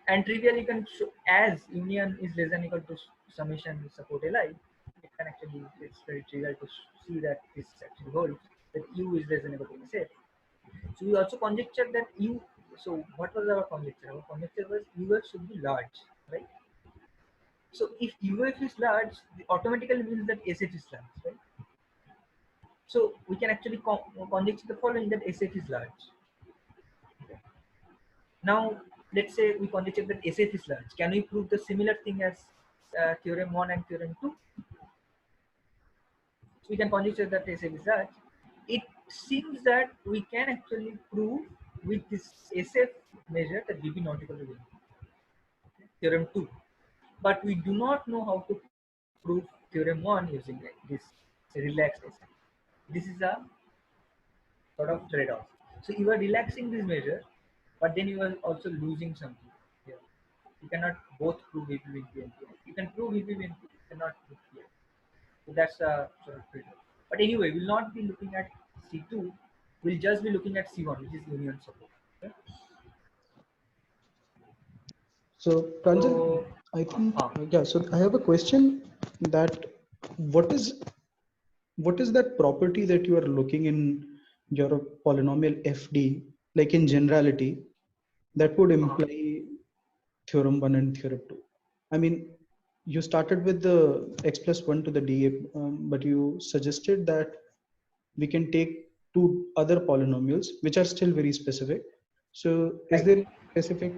And trivially, you can show, as union is less than equal to summation support Li, it can actually, it's very trivial to see that this actually holds, that U is less than equal to SF. So we also conjectured that U. So what was our conjecture? Our conjecture was UF should be large, right? So if UF is large, it automatically means that SF is large, right? So we can actually conjecture the following, that SF is large. Okay. Now let's say we conjecture that SF is large. Can we prove the similar thing as theorem 1 and theorem 2? So we can conjecture that SF is large. It seems that we can actually prove with this SF measure that VP not equal to VP. Theorem 2. But we do not know how to prove theorem 1 using this relaxed SF. This is a sort of trade-off. So you are relaxing this measure, but then you are also losing something here. You cannot both prove VP with PNP. You can prove VP with PNP, you cannot prove PNP. So that's a sort of trade-off. But anyway, we'll not be looking at C2, we'll just be looking at C1, which is union support. Okay? So Pranjal, So, I think uh, yeah. So I have a question that what is that property that you are looking in your polynomial FD, like in generality, that would imply theorem 1 and theorem 2. I mean, you started with the x plus 1 to the d, but you suggested that we can take two other polynomials which are still very specific. So is Right. there a specific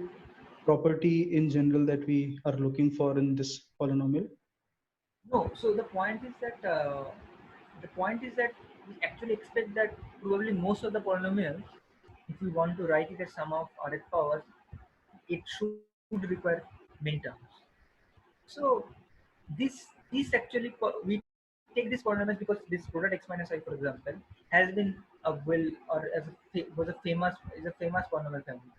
property in general that we are looking for in this polynomial? No, so the point is that we actually expect that probably most of the polynomials, if we want to write it as sum of Rth powers, it should require many terms. So this actually we take this polynomial because this product x minus I, for example, has been a well or as a was a famous is a famous polynomial family.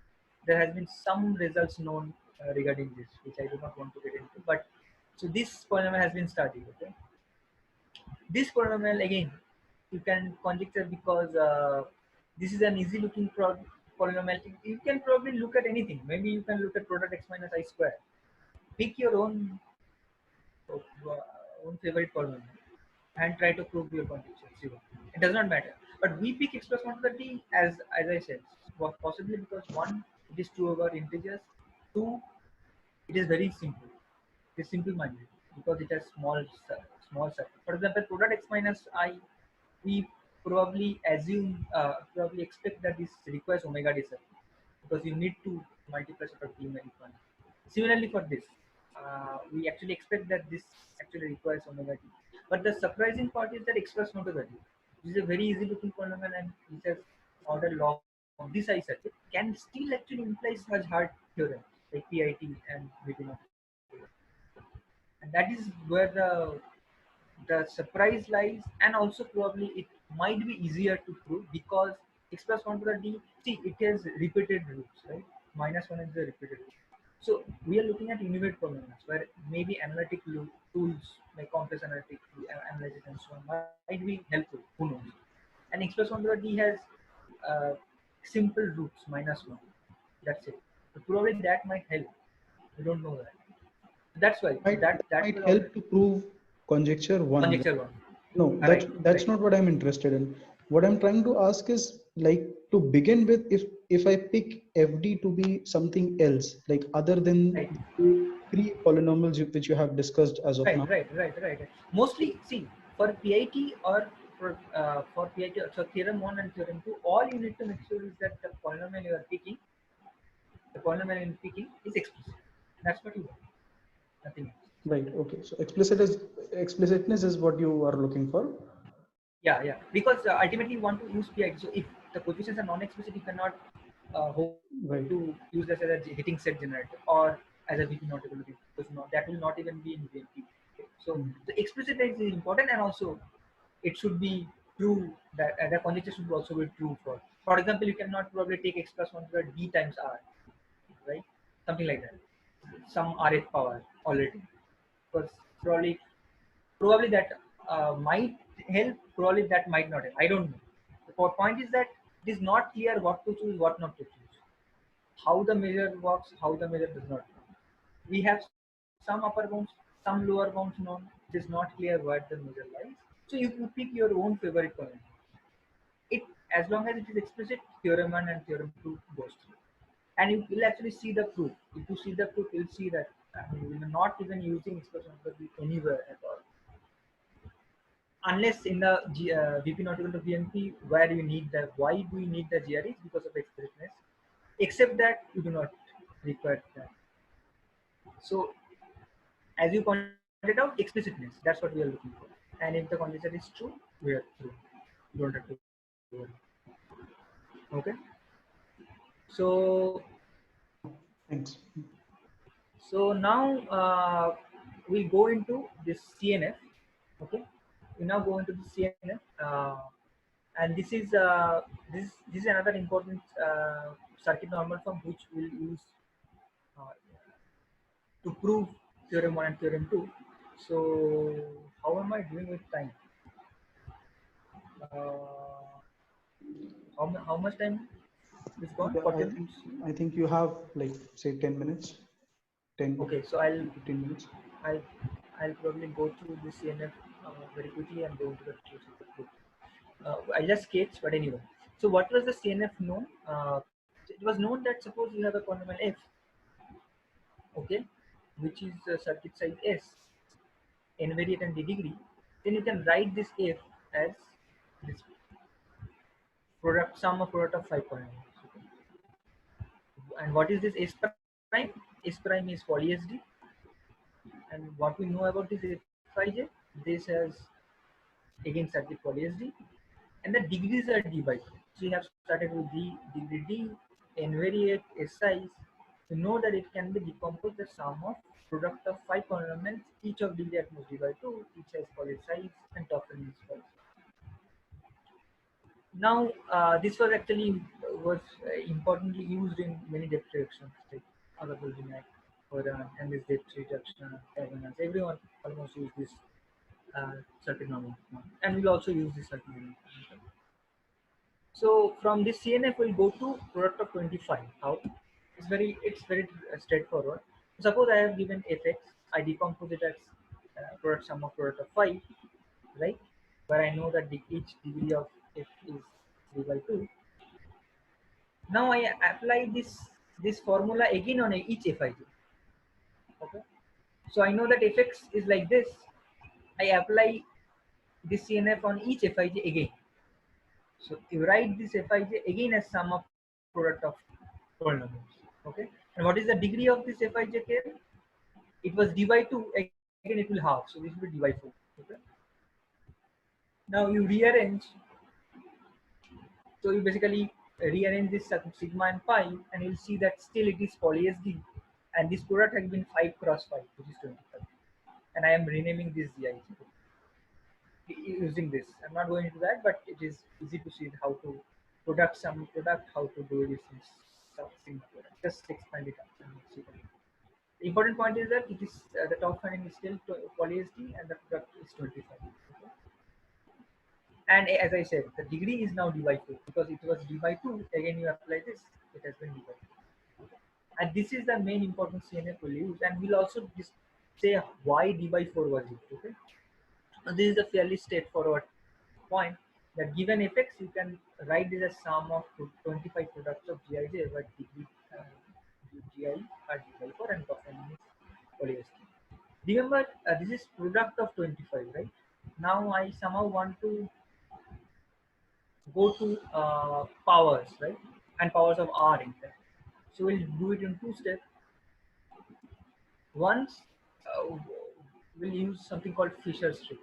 There has been some results known regarding this, which I do not want to get into. But so this polynomial has been studied. Okay, this polynomial again you can conjecture because this is an easy looking polynomial. You can probably look at anything. Maybe you can look at product x minus I square. Pick your own favorite polynomial and try to prove your conjecture. See what? It does not matter. But we pick x plus 1 to the t as I said, possibly because one, it is 2 over integers, two, it is very simple. It is simple minded because it has small circle. For example, product x minus I, we probably expect that this requires omega d circle because you need to multiply sort of t many times. Similarly, for this, we actually expect that this actually requires omega t. But the surprising part is that x plus 1 to the t. This is a very easy looking polynomial and which has order log of this I circle can still actually imply such hard theorems like PIT and VP not. And that is where the surprise lies, and also probably it might be easier to prove because x plus 1 to the d, see, it has repeated roots, right? Minus 1 is the repeated root. So we are looking at univariate polynomials where maybe analytic tools like complex analytic analysis and so on might be helpful. Who knows? And x plus 1 to the d has uh, simple roots minus 1. That's it. So probably that might help. We don't know that. That's why. So Might that might will always help to prove conjecture one. conjecture one. No, that's Right, that's right. not what I'm interested in. What I'm trying to ask is like to begin with, if I pick FD to be something else, like other than Right, the three polynomials which you have discussed as of now. right. Mostly, see, for PIT or for PIT, so theorem one and theorem two, all you need to make sure is that the polynomial you are picking is explicit. That's what you want, nothing else. Right. Okay. So explicitness is what you are looking for. Yeah. Because ultimately you want to use PIT. So if the coefficients are non-explicit, you cannot hope Right. to use this as a hitting set generator or as a VP not able to be, because that will not even be in VMP. Okay. So Hmm. the explicitness is important, and also it should be true that the conjecture should also be true for example, you cannot probably take x plus 1 to the d times r, right? Something like that. Some rth power already. Because probably that might help, probably that might not help. I don't know. The point is that it is not clear what to choose, what not to choose. How the measure works, how the measure does not work. We have some upper bounds, some lower bounds known. It is not clear where the measure lies. So you pick your own favorite polynomial. It, as long as it is explicit, theorem 1 and theorem 2 goes through. And you will actually see the proof. If you see the proof, you'll see that we are not even using expression of the V anywhere at all. Unless in the VP not equal to VMP, where you need the, why do you need the GRE? Because of explicitness. Except that you do not require that. So as you pointed out, explicitness, that's what we are looking for. And if the conjecture is true, we are through. You don't have to worry. Okay. So Thanks. so now we go into this CNF. Okay. We now go into the CNF, and this is another important circuit normal form which we'll use uh, to prove theorem 1 and theorem 2. So how am I doing with time? Uh, how much time is gone? Yeah, 40 minutes? I think you have like say 10 minutes, 10 Okay, so 15 minutes. I'll I'll probably go through this CNF very quickly and go into the truth. I just sketch, but anyway. So what was the CNF known? It was known that suppose you have a polynomial f, okay, which is circuit size s, invariant and the degree, then you can write this f as this product sum of product of 5 polynomials. Okay. And what is this S prime? S prime is poly SD. And what we know about this Fij, this has again circuit poly SD. And the degrees are d by 2. So you have started with d, degree d, invariant, S size. You know that it can be decomposed the sum of product of 5 polynomials, each of degree at most d by 2, each has poly size and total is poly. Now, this was actually importantly used in many depth reductions like Agabaldinak, Horan, and this depth reduction, Evans. Everyone almost use this circuit normal, and we'll also use this circuit normal. So from this CNF, we'll go to product of 25. How? It's very straightforward. Suppose I have given fx, I decompose it as product sum of product of 5, right? Where I know that each degree of f is 3 by 2. Now I apply this formula again on each Fij. Okay. So I know that fx is like this. I apply this CNF on each Fij again. So you write this Fij again as sum of product of polynomials. Okay. And what is the degree of this Fij here? It was d by 2. Again it will half. So this will be d by 4. Okay. Now you rearrange. So you basically rearrange this sigma and pi, and you'll see that still it is poly SD, and this product has been 5 cross 5, which is 25. And I am renaming this GI using this. I'm not going into that, but it is easy to see how to product some product, how to do this in sigma product. Just expand it out and see that. The important point is that it is the top finding is still poly SD and the product is 25. Okay? And as I said, the degree is now d by 2 because it was d by 2. Again, you apply this, it has been d by 2. And this is the main important CNF we'll use, and we'll also say why d by 4 was used. Okay, and this is a fairly straightforward point that given fx, you can write this as sum of 25 products of Gij, where degree Gi are d by 4 and coefficient is polyester. Remember, this is product of 25, right? Now I somehow want to go to powers, right? And powers of R in fact. So we'll do it in 2 steps. Once we'll use something called Fisher strip,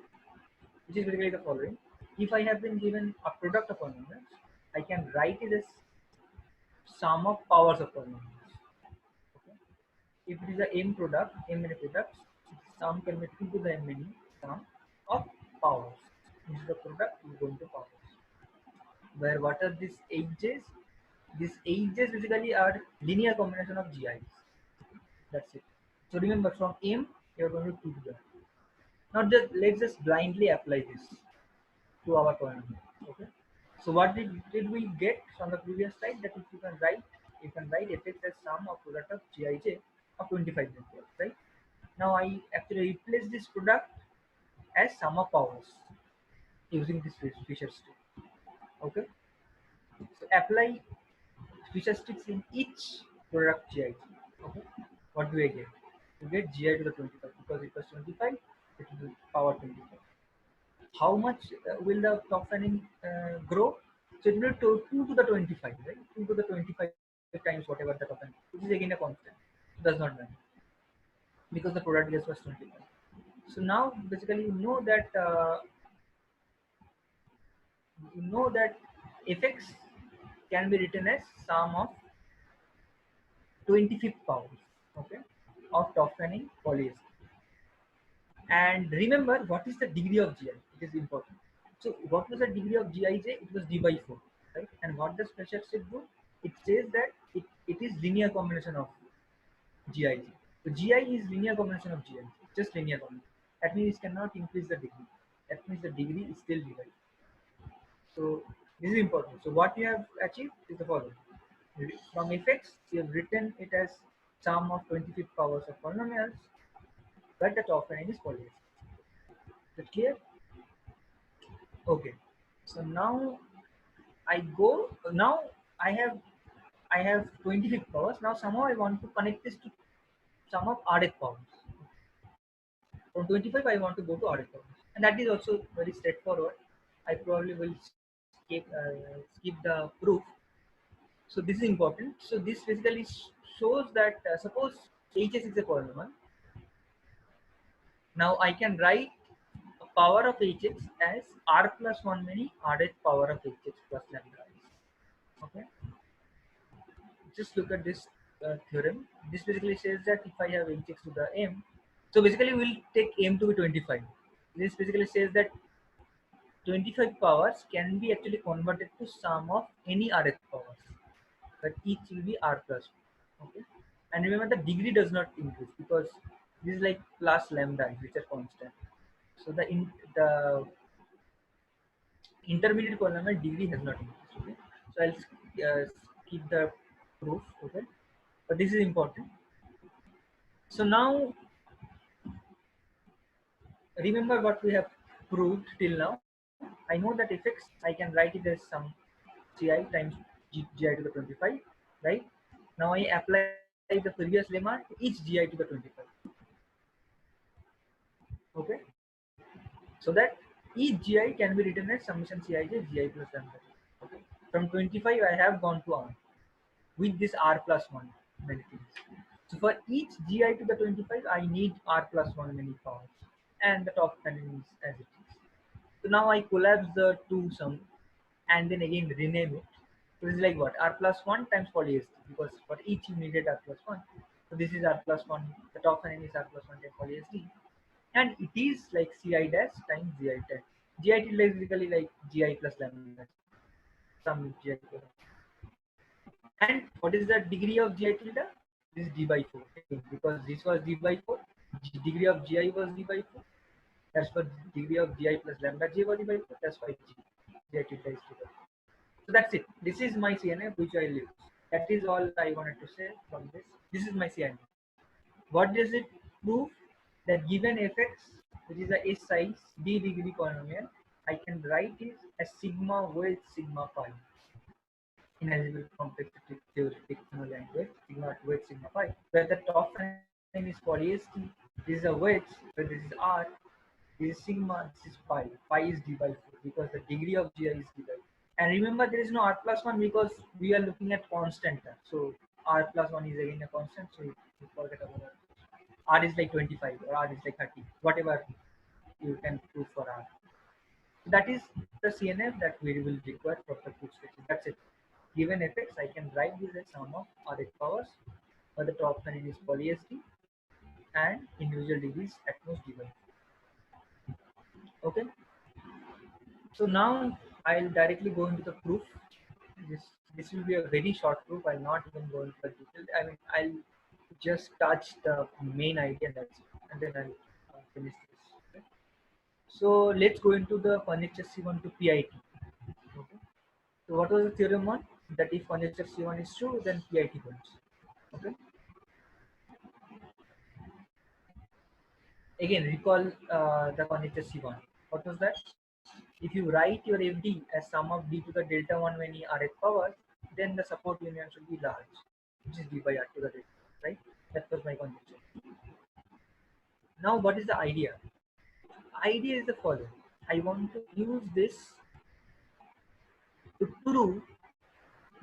which is basically the following. If I have been given a product of polynomials, I can write it as sum of powers of polynomials. Okay? If it is a m product, m many products, sum can be 2 to the m many sum of powers. This is the product, you go into powers. Where what are these ages? These ages basically are linear combination of GIs. That's it. So remember, from M you're going to 2 to that. Now let's just blindly apply this to our polynomial. Okay. So what did we get from the previous slide? That if you can write fx as sum of product of Gij of 25 networks, right? Now I actually replace this product as sum of powers using this Fisher strip. Okay. So apply Fisher strips in each product Gij. Okay. What do I get? You get Gi to the 25 because it was 25, it will power 25. How much will the top fanning grow? So it will to 2 to the 25, right? 2 to the 25 times whatever the top fanning, which is again a constant. It does not matter because the product gas was 25. So now basically you know that fx can be written as sum of 25th powers, okay, of top fanning polyester. And remember, what is the degree of Gi? It is important. So what was the degree of Gij? It was d by 4, right? And what does Fisher strip do? It says that it is linear combination of Gij. So Gi is linear combination of Gi, just linear combination. That means it cannot increase the degree. That means the degree is still d by 4. So this is important. So what you have achieved is the following. From fx, you have written it as sum of 25th powers of polynomials, but the top line is polyester. Is that clear? Okay. So now I go now. I have 25 powers. Now somehow I want to connect this to sum of RF powers. From 25, I want to go to RF powers, and that is also very straightforward. I probably will skip the proof. So this is important. So this basically shows that suppose HS is a polynomial. Now I can write a power of Hx as r plus 1 many Rh power of Hx plus lambda. Okay, just look at this theorem. This basically says that if I have Hx to the m, so basically we'll take m to be 25. This basically says that 25 powers can be actually converted to sum of any Rth powers, but each will be r plus 1. Okay, and remember the degree does not increase because this is like plus lambda, which are constant. So the intermediate polynomial degree has not increased. Okay, so I'll keep the proof. Okay, but this is important. So now remember what we have proved till now. I know that fx I can write it as some gi times gi to the 25, right? Now I apply the previous lemma to each gi to the 25. Okay, so that each gi can be written as summation cij gi plus lambda. Okay, from 25 I have gone to r with this r plus 1 many things. So for each gi to the 25, I need r plus 1 many powers, and the top canon is as it is. So now I collapse the two sum and then again rename it. So this is like what? R plus 1 times poly ST, because for each you needed R plus 1. So this is R plus 1, the top canon is R plus 1 times poly ST. And it is like Ci dash times Gi dash. Gi tilde is basically like Gi plus lambda. Some Gi plus And what is the degree of Gi tilde? This is d by 4. Because this was d by 4, degree of Gi was d by 4. That's for degree of Gi plus lambda G was d by 4. That's why Gi tilde is d by 4. So that's it. This is my CNF which I use. That is all I wanted to say from this. This is my CNF. What does it prove? That given fx, which is a S size d degree polynomial, I can write it as sigma with sigma pi in algebraic complexity theoretic language, sigma with sigma pi, where the top line is poly ST, this is a wedge, where this is r, this is sigma, this is pi. Pi is d by 4 because the degree of gi is d by 4. And remember, there is no r plus 1 because we are looking at constant term. So r plus 1 is again a constant, so you forget about r. R is like 25 or R is like 30, whatever you can prove for R. So that is the CNF that we will require for the proof sketches. That's it. Given fx, I can write this as sum of Rh powers, where the top line is poly ST and individual degrees at most d by 4. Okay. So now I'll directly go into the proof. This this will be a very short proof. I'll not even go into the detail. I mean, I'll just touch the main idea, that's it, and then I'll finish this. Okay? So let's go into the furniture C1 to PIT. Okay. So what was the theorem one? That if furniture C1 is true, then PIT holds. Okay. Again, recall the furniture C1. What was that? If you write your FD as sum of d to the delta 1 many Rh power, then the support union should be large, which is d by r to the delta, right? That was my conjecture. Now, what is the idea? Idea is the following. I want to use this to prove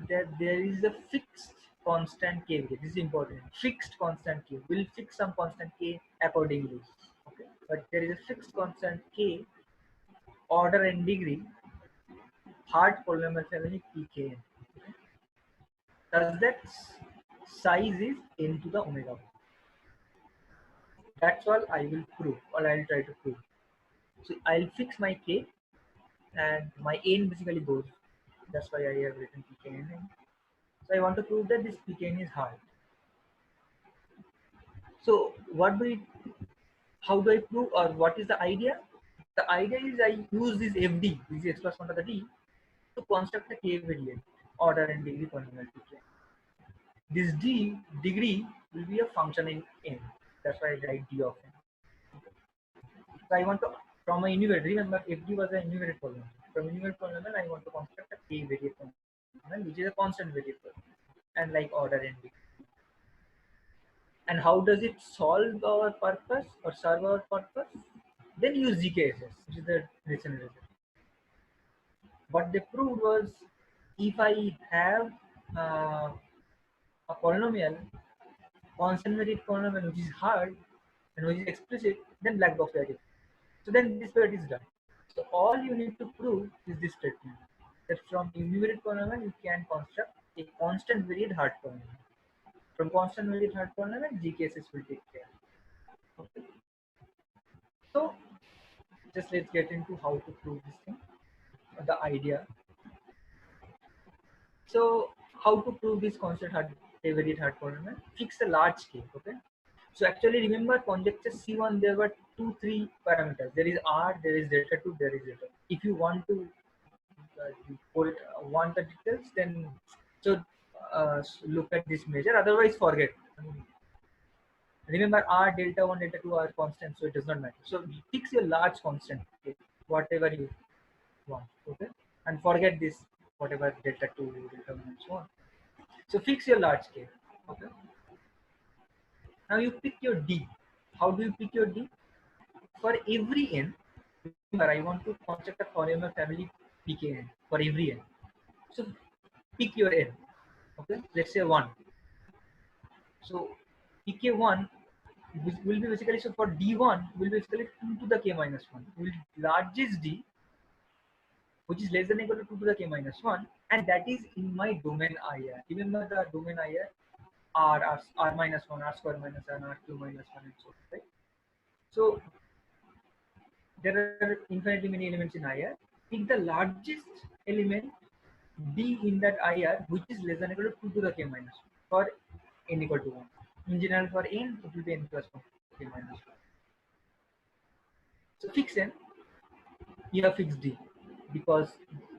that there is a fixed constant k. This is important. Fixed constant k. We'll fix some constant k accordingly. Okay, but there is a fixed constant k, order and degree, hard polynomial family pkn. Thus that size is n to the omega. That's all I will prove, or I'll try to prove. So I'll fix my k, and my n basically goes. That's why I have written pkn. So I want to prove that this pkn is hard. So how do I prove, or what is the idea? The idea is I use this fd, this is x plus 1 to the d, to construct a k variant order and degree polynomial pkn. This d degree will be a function in n. That's why I write d of n. So I want to, from a univariate, remember fd was a univariate polynomial. from univariate polynomial I want to construct a k-variate polynomial which is a constant variable and like order n. And how does it solve our purpose or serve our purpose? Then use GKSS, which is the recent result. What they proved was if I have a polynomial, constant variate polynomial which is hard and which is explicit, then black box logic. So then this part is done. So all you need to prove is this statement that from univariate polynomial you can construct a constant variate hard polynomial. From constant variate hard polynomial, GKSS will take care. Okay. So just let's get into how to prove this thing, the idea. So how to prove this constant hard variate hard polynomial? Fix a large k. Okay. So actually remember conjecture C1 there were 2-3 parameters. There is R, there is delta 2, there is delta. If you want to want the details, then so look at this measure. Otherwise forget. Remember R, delta 1, delta 2 are constant, so it does not matter. So fix your large constant, okay, whatever you want, okay, and forget this whatever delta 2, delta 1, and so on. So fix your large scale, okay. Now you pick your D. How do you pick your D? For every n, remember I want to construct a polynomial family pkn for every n. So pick your n, okay. Let's say 1. So pk1 will be basically, so for d1 will be basically 2 to the k minus 1. Will largest d which is less than or equal to 2 to the k minus 1, and that is in my domain IR. Remember the domain IR R minus 1, R square minus 1, R cube minus 1, and so on, right? So there are infinitely many elements in IR. Pick the largest element D in that IR which is less than or equal to 2 to the k minus 1 for n equal to 1. In general for n it will be n plus 1 k minus 1. So fix n, you have fixed D because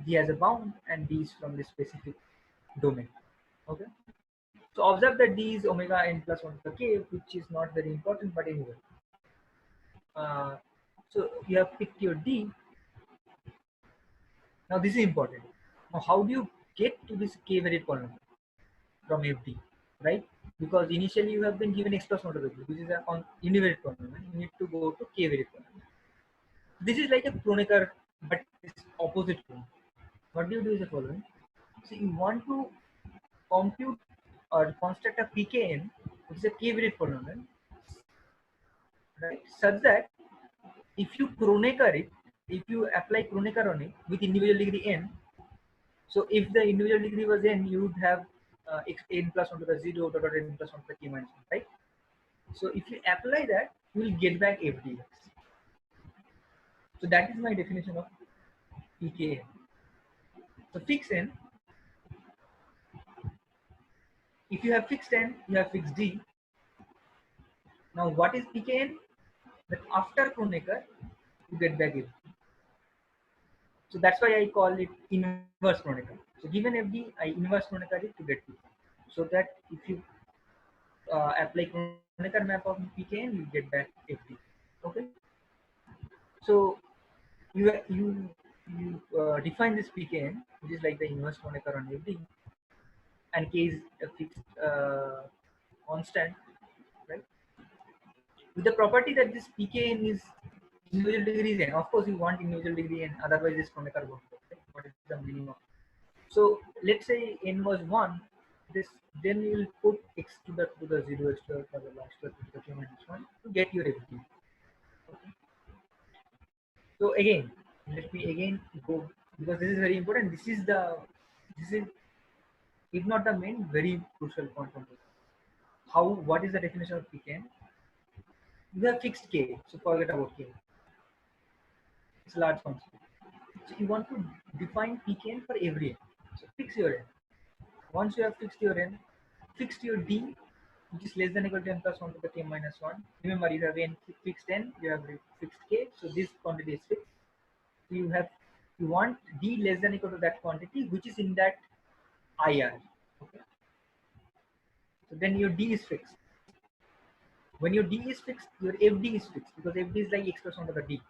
D has a bound and D is from the specific domain. Okay. So observe that D is omega n plus 1 to the k, which is not very important, but anyway. So you have picked your D. Now this is important. Now how do you get to this k variate polynomial from FD, right? Because initially you have been given x plus 1 to the k. This is an univariate polynomial. You need to go to k variate polynomial. This is like a Kronecker, but it's opposite Kronecker. What do you do is the following. So you want to compute or construct a pkn, which is a k-variate polynomial, right? Such that if you Kronecker it, if you apply Kronecker on it with individual degree n, so if the individual degree was n, you would have n plus 1 to the 0 dot n plus 1 to the k minus 1, right? So if you apply that, you will get back fdx. So that is my definition of pkn. So fix n. If you have fixed n, you have fixed d. Now what is pkn? That after Kronecker, you get back fd. So that's why I call it inverse Kronecker. So given fd, I inverse Kronecker it to get p. So that if you apply Kronecker map of pkn, you get back fd. Okay. So you define this pkn, which is like the inverse Kronecker on fd, and k is a fixed constant, right? With the property that this pkn is individual degree n. Of course, you want individual degree n, otherwise this Kronecker won't work. Right? What is the meaning of it? So let's say n was 1, this then you will put x to the 0, x to the last to the k minus 1 to get your fd. Okay. So again, let me again go, because this is very important. This is if not the main, very crucial point on this. What is the definition of pkn? You have fixed k, so forget about k. It's a large constant. So you want to define pkn for every n. So fix your n. Once you have fixed your n, fixed your d, which is less than or equal to n plus 1 to the k minus 1. Remember, you have n fixed n, you have fixed k, so this quantity is fixed. So you want d less than or equal to that quantity, which is in that IR. Okay. So then your d is fixed. When your d is fixed, your fd is fixed, because fd is like x plus 1 to the d.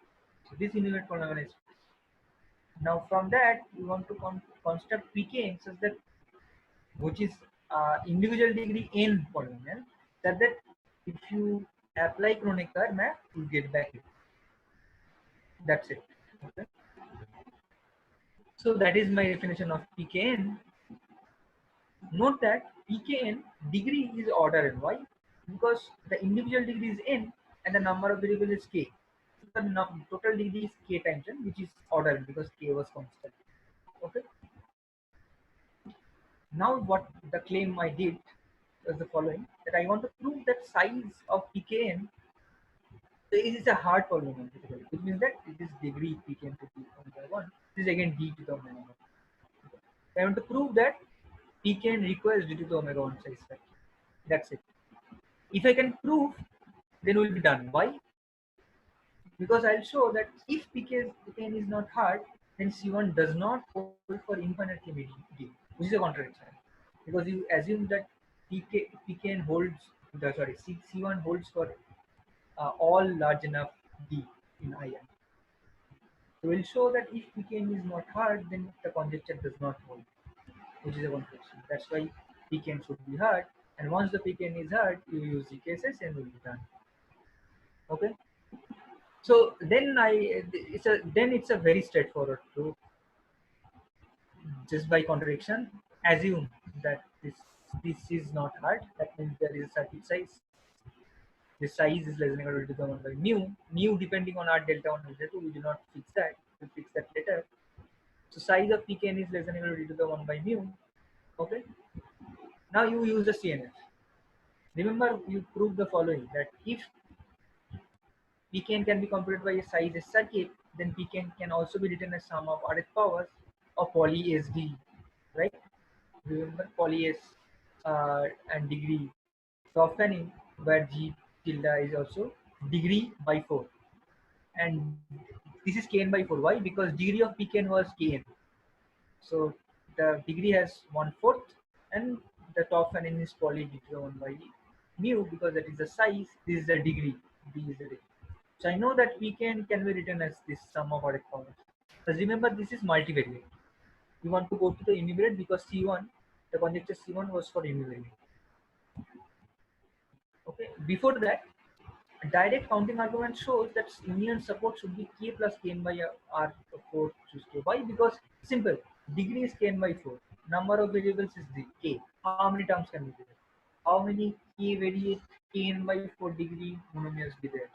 So this univariate polynomial is fixed. Now from that you want to construct pkn such that, which is individual degree n polynomial, that if you apply Kronecker map, you get back it. That's it. Okay. So that is my definition of pkn. Note that pkn degree is order n. Why? Because the individual degree is n and the number of variables is k. So the total degree is k times n, which is order n because k was constant. Okay. Now what the claim I did was the following, that I want to prove that size of pkn is a hard polynomial typically, which means that it is degree pkn to be omega 1. This is again d to the omega 1. I want to prove that pkn requires d to the omega 1 size factor. That's it. If I can prove, then we'll be done. Why? Because I'll show that if pkn is not hard, then C1 does not hold for infinite d, which is a contradiction. Because you assume that pkn holds, C1 holds for all large enough d in IN. So we'll show that if pkn is not hard, then the conjecture does not hold, which is a contradiction. That's why pkn should be hard. And once the pkn is hard, you use GKSS and will be done. Okay. So then it's a very straightforward proof. Just by contradiction, assume that this is not hard. That means there is a circuit size. The size is less than or equal to the 1 by mu. Mu depending on r delta 1 delta 2. We do not fix that. We'll fix that later. So size of pkn is less than or equal to the 1 by mu. Okay. Now you use the CNF. Remember, you prove the following, that if pkn can be computed by a size S circuit, then pkn can also be written as sum of rth powers of poly SD, right? Remember poly S and degree softening, where G tilde is also degree by 4. And this is kn by 4. Why? Because degree of pkn was kn. So the degree has 1/4, and the top and is poly d to the 1 by mu, because that is the size, this is the degree, d is the degree. So I know that can be written as this sum of ordered powers. But remember, this is multivariate. We want to go to the univariate because C1, the conjecture C1 was for univariate. Okay. Before that, a direct counting argument shows that union support should be k plus kn by r4 choose k. Why? Because simple. Degree is kn by 4. Number of variables is k. How many terms can be there? How many k variate kn by 4 degree monomials be there?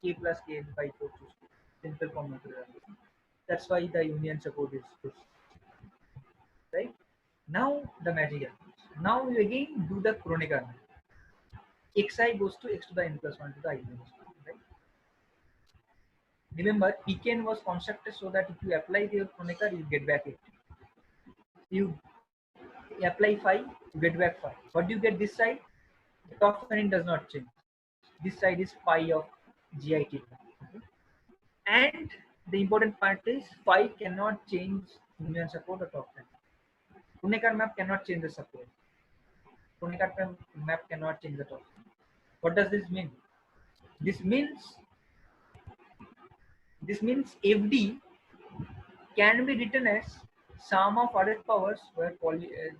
K plus kn by 4 choose k. Simple formula. That's why the union support is this. Right? Now the magic happens. Now you again do the Kronecker. Xi goes to x to the n plus 1 to the I minus 1. Right? Remember, pkn was constructed so that if you apply the Kronecker, you get back it. You apply phi, you get back phi. What do you get this side? The top end does not change. This side is phi of GIT. Okay? And the important part is phi cannot change union support or top end. Kronecker map cannot change the support. Kronecker map cannot change the top end. What does this mean? This means FD can be written as sum of rth powers, where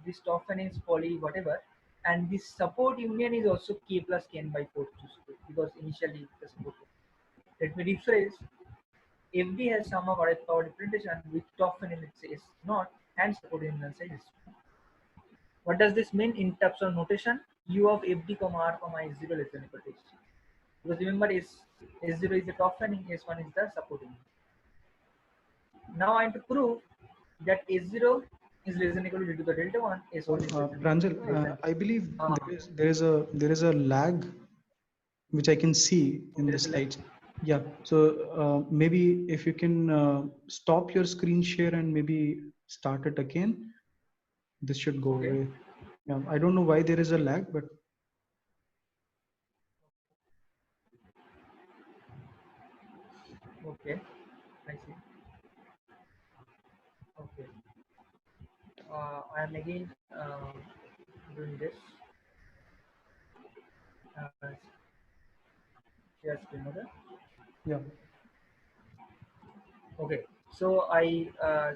this top n is poly whatever, and this support union is also k plus kn by 4 because initially the support. Let me rephrase. FD has sum of rth power representation with top n is not, and support union size is. What does this mean in terms of notation? U of FD comma r comma s0 less than equal to s. Because remember, s0 is the top n, s1 is the support union. Now I have to prove that S0 is less than equal to the delta 1, S1 is less than Pranjal, less than. I believe there is a lag which I can see in There the is a lag. slides. Yeah. So maybe if you can stop your screen share and maybe start it again, this should go Okay. away. Yeah. I don't know why there is a lag, but Okay. I see. Okay. I am again doing this. Share screen. Okay. yeah. Okay. So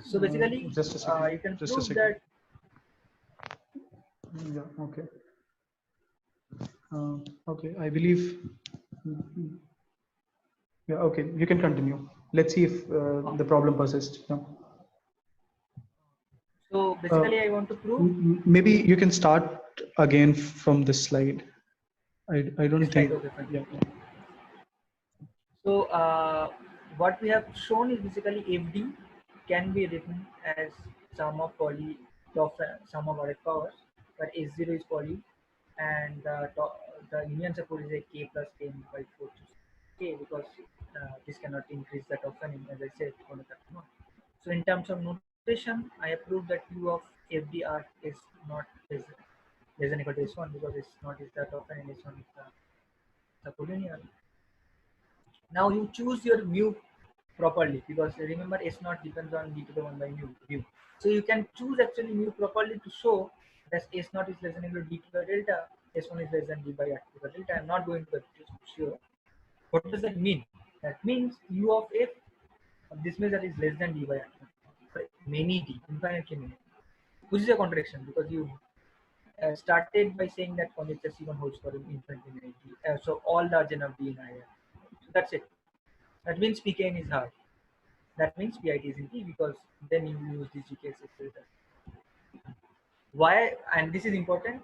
so basically Just a second. you can Just a prove second. that. Yeah. Okay. Okay. I believe. Yeah. Okay. You can continue. Let's see if the problem persists. Yeah. So Uh, basically I want to prove Maybe you can start again from this slide. I don't this slide. think. Okay, fine. Yeah. So what we have shown is basically FD can be written as sum of poly sum of ordered powers, but S0 is poly, and the union support is a k plus k by 4 to k, because this cannot increase that often, as I said. So in terms of notation, I have proved that U of FDR is not less than equal to S1, because S0 is that often and S1 is the polynomial. Now you choose your mu properly, because remember S naught depends on d to the 1 by mu. So you can choose actually mu properly to show that S naught is less than equal to d to the delta, S1 is less than d by r to the delta. I'm not going to the details to sure. What does that mean? That means U of f, this means that is less than d by r for many d, infinitely many, which is a contradiction, because you started by saying that conjecture C1 holds for infinitely many d. So all large enough d in IR. So that's it. That means pkn is hard. That means PIT is in T, because then you use the GKS filter. Why? And this is important.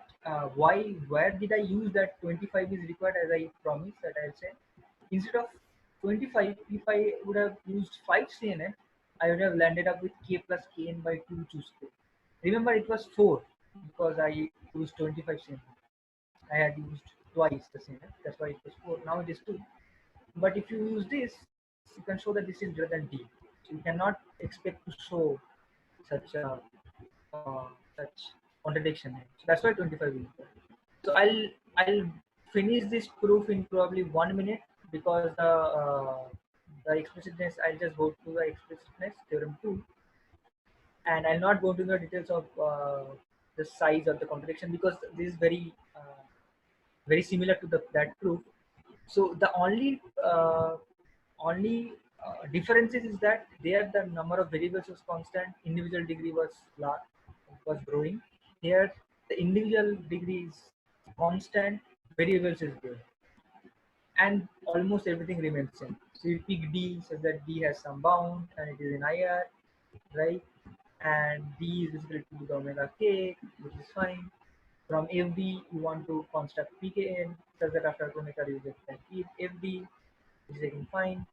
Why? Where did I use that 25 is required, as I promised that I'll say? Instead of 25, if I would have used 5 CNN, I would have landed up with K plus Kn by 2 choose K. Remember, it was 4 because I used 25 CNN. I had used twice the CNN. That's why it was 4. Now it is 2. But if you use this, you can show that this is greater than D. So you cannot expect to show such uh, such contradiction. So that's why 25 is there. So I'll finish this proof in probably 1 minute, because the explicitness, I'll just go to the explicitness theorem 2, and I'll not go into the details of the size of the contradiction, because this is very similar to that proof. So the only differences is that there the number of variables was constant, individual degree was growing. Here the individual degree is constant, variables is growing, and almost everything remains same. So you pick D such that D has some bound and it is in IR, right? And D is basically to the omega k, which is fine. From FD, you want to construct pkn such that after omega you get that FD, which is again fine.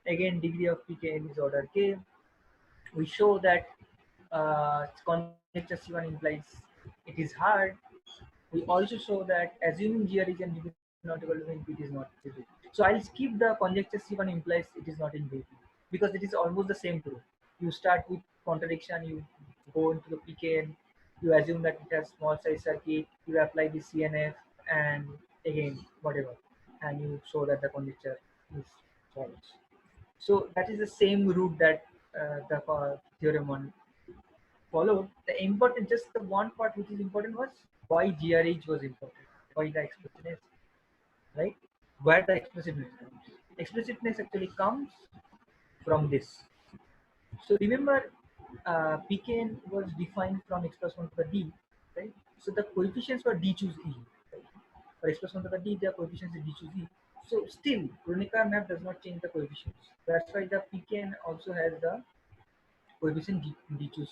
Again, degree of pkn is order k. We show that conjecture C1 implies it is hard. We also show that assuming GR is in VP not equal to VP, it is not VP. So I'll skip the conjecture C1 implies it is not in VP, because it is almost the same proof. You start with contradiction, you go into the PKN, you assume that it has small size circuit, you apply the CNF, and again whatever, and you show that the conjecture is false. So that is the same route that the theorem one followed. The important, just the one part which is important was why GRH was important, why the explicitness, right? Where the explicitness comes. Explicitness actually comes from this. So remember, pkn was defined from x plus 1 to the d, right? So the coefficients for d choose e. Right? For x plus 1 to the d, the coefficients is d choose e. So still, Kronecker map does not change the coefficients. That's why the pkn also has the coefficient d choose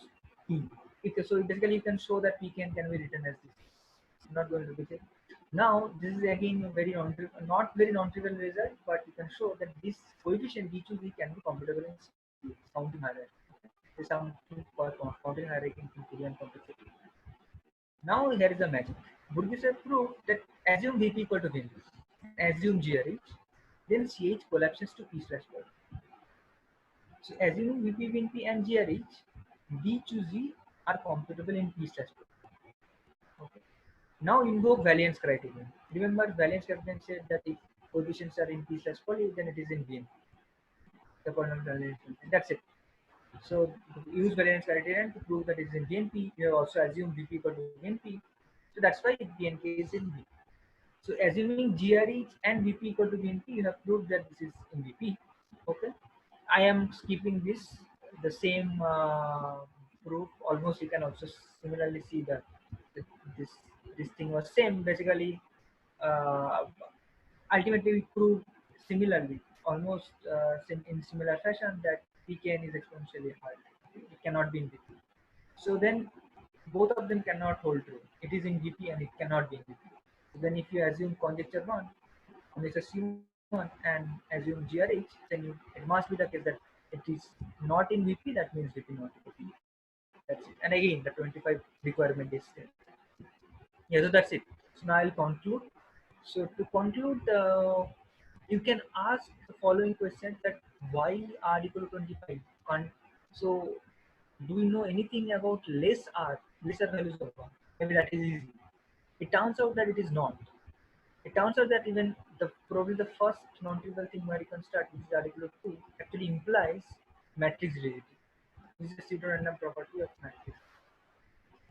e. Okay, so basically you can show that pkn can be written as this. I'm not going to do it. Now this is again a very not very non-trivial result, but you can show that this coefficient d choose e can be computable in counting hierarchy. There's something called counting hierarchy in Boolean complexity. Now here is the magic. Burgess have proved that assume VP equal to VP and assume GRH, then CH collapses to P slash P. So assuming VP, VP and GRH, D to Z are computable in P slash P. Okay. Now invoke variance criterion. Remember, variance criterion said that if positions are in P slash poly, then it is in VN. The polynomial variance criterion. That's it. So use variance criterion to prove that it is in VNP. You have also assumed VP equal to VNP. So that's why VNK is in V. So assuming GRH and VP equal to VNP, you have proved that this is in VP. Okay. I am skipping this the same proof. Almost you can also similarly see that this this thing was same. Basically, uh, ultimately we prove similarly, almost in similar fashion, that pkn is exponentially hard. It cannot be in vp. So then both of them cannot hold true. It is in vp and it cannot be in vp. So then if you assume conjecture 1, conjecture c1, and assume grh, then it must be the case that it is not in vp. That means vp not in vp. That's it. And again the 25 requirement is there. Yeah, so that's it. So now I'll conclude. So to conclude, you can ask the following questions: that why r equal to 25? So do we know anything about lesser values of r? Maybe that is easy. It turns out that it is not. It turns out that even probably the first non-trivial thing where you can start, which is r equal to 2, actually implies matrix rigidity. This is a pseudo-random property of matrix.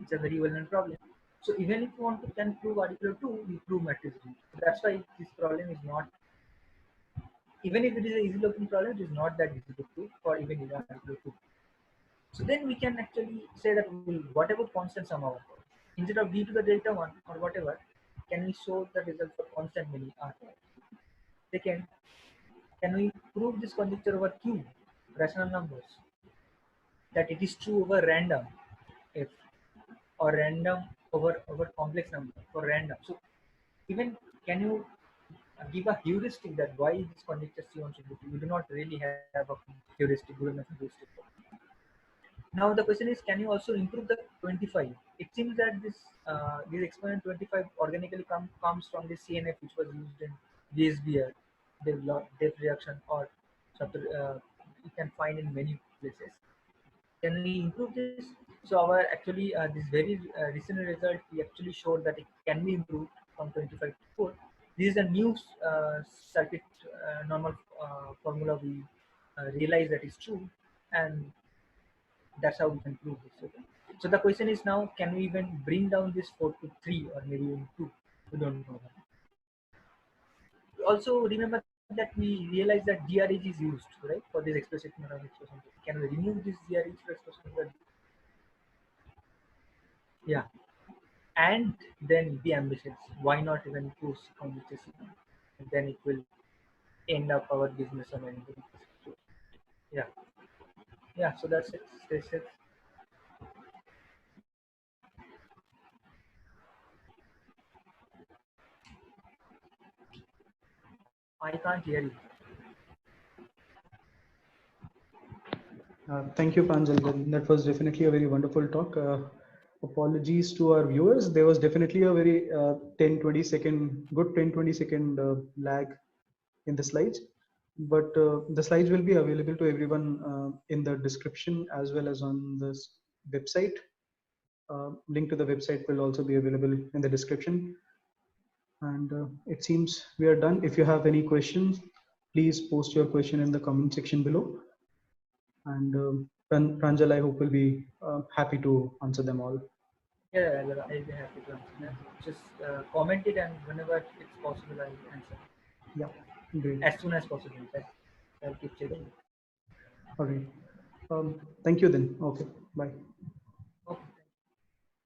It's a very well-known problem. So even if you want to can prove r equal to 2, we prove matrix rigidity. So that's why this problem is not, even if it is an easy looking problem, it is not that easy to prove for even r equal to 2. So then we can actually say that whatever constant sum of instead of d to the delta 1 or whatever, can we show the result for constant many r? Second, can we prove this conjecture over q, rational numbers, that it is true over random f, or random over complex number for random? So even can you give a heuristic that why this conjecture c1 should be true? We do not really have a heuristic, good enough heuristic. Now the question is, can you also improve the 25? It seems that this exponent 25 organically comes from the CNF, which was used in VSBR, depth reaction, or you can find in many places. Can we improve this? So our actually this very recent result, we actually showed that it can be improved from 25 to 4. This is a new circuit normal formula. We realize that is true, and that's how we can prove this. Okay. So the question is now, can we even bring down this 4 to 3 or maybe even 2? We don't know that. Also remember that we realize that DRH is used, right, for this expressive of expression. Can we remove this DRH for expression? Yeah, and then be ambitious. Why not even push competition? And then it will end up our business or anything. Yeah, yeah. So that's it. Stay safe. I can't hear you. Thank you, Pranjal. That was definitely a very wonderful talk. Apologies to our viewers. There was definitely a very 10-20 second, good 10-20 second lag in the slides. But the slides will be available to everyone in the description as well as on this website. Link to the website will also be available in the description. And it seems we are done. If you have any questions, please post your question in the comment section below. And Pranjal, I hope will be happy to answer them all. Yeah, I'll be happy to answer that. Just comment it, and whenever it's possible, I'll answer. Yeah, great. As soon as possible. I'll keep checking. All right. Thank you then. Okay, bye.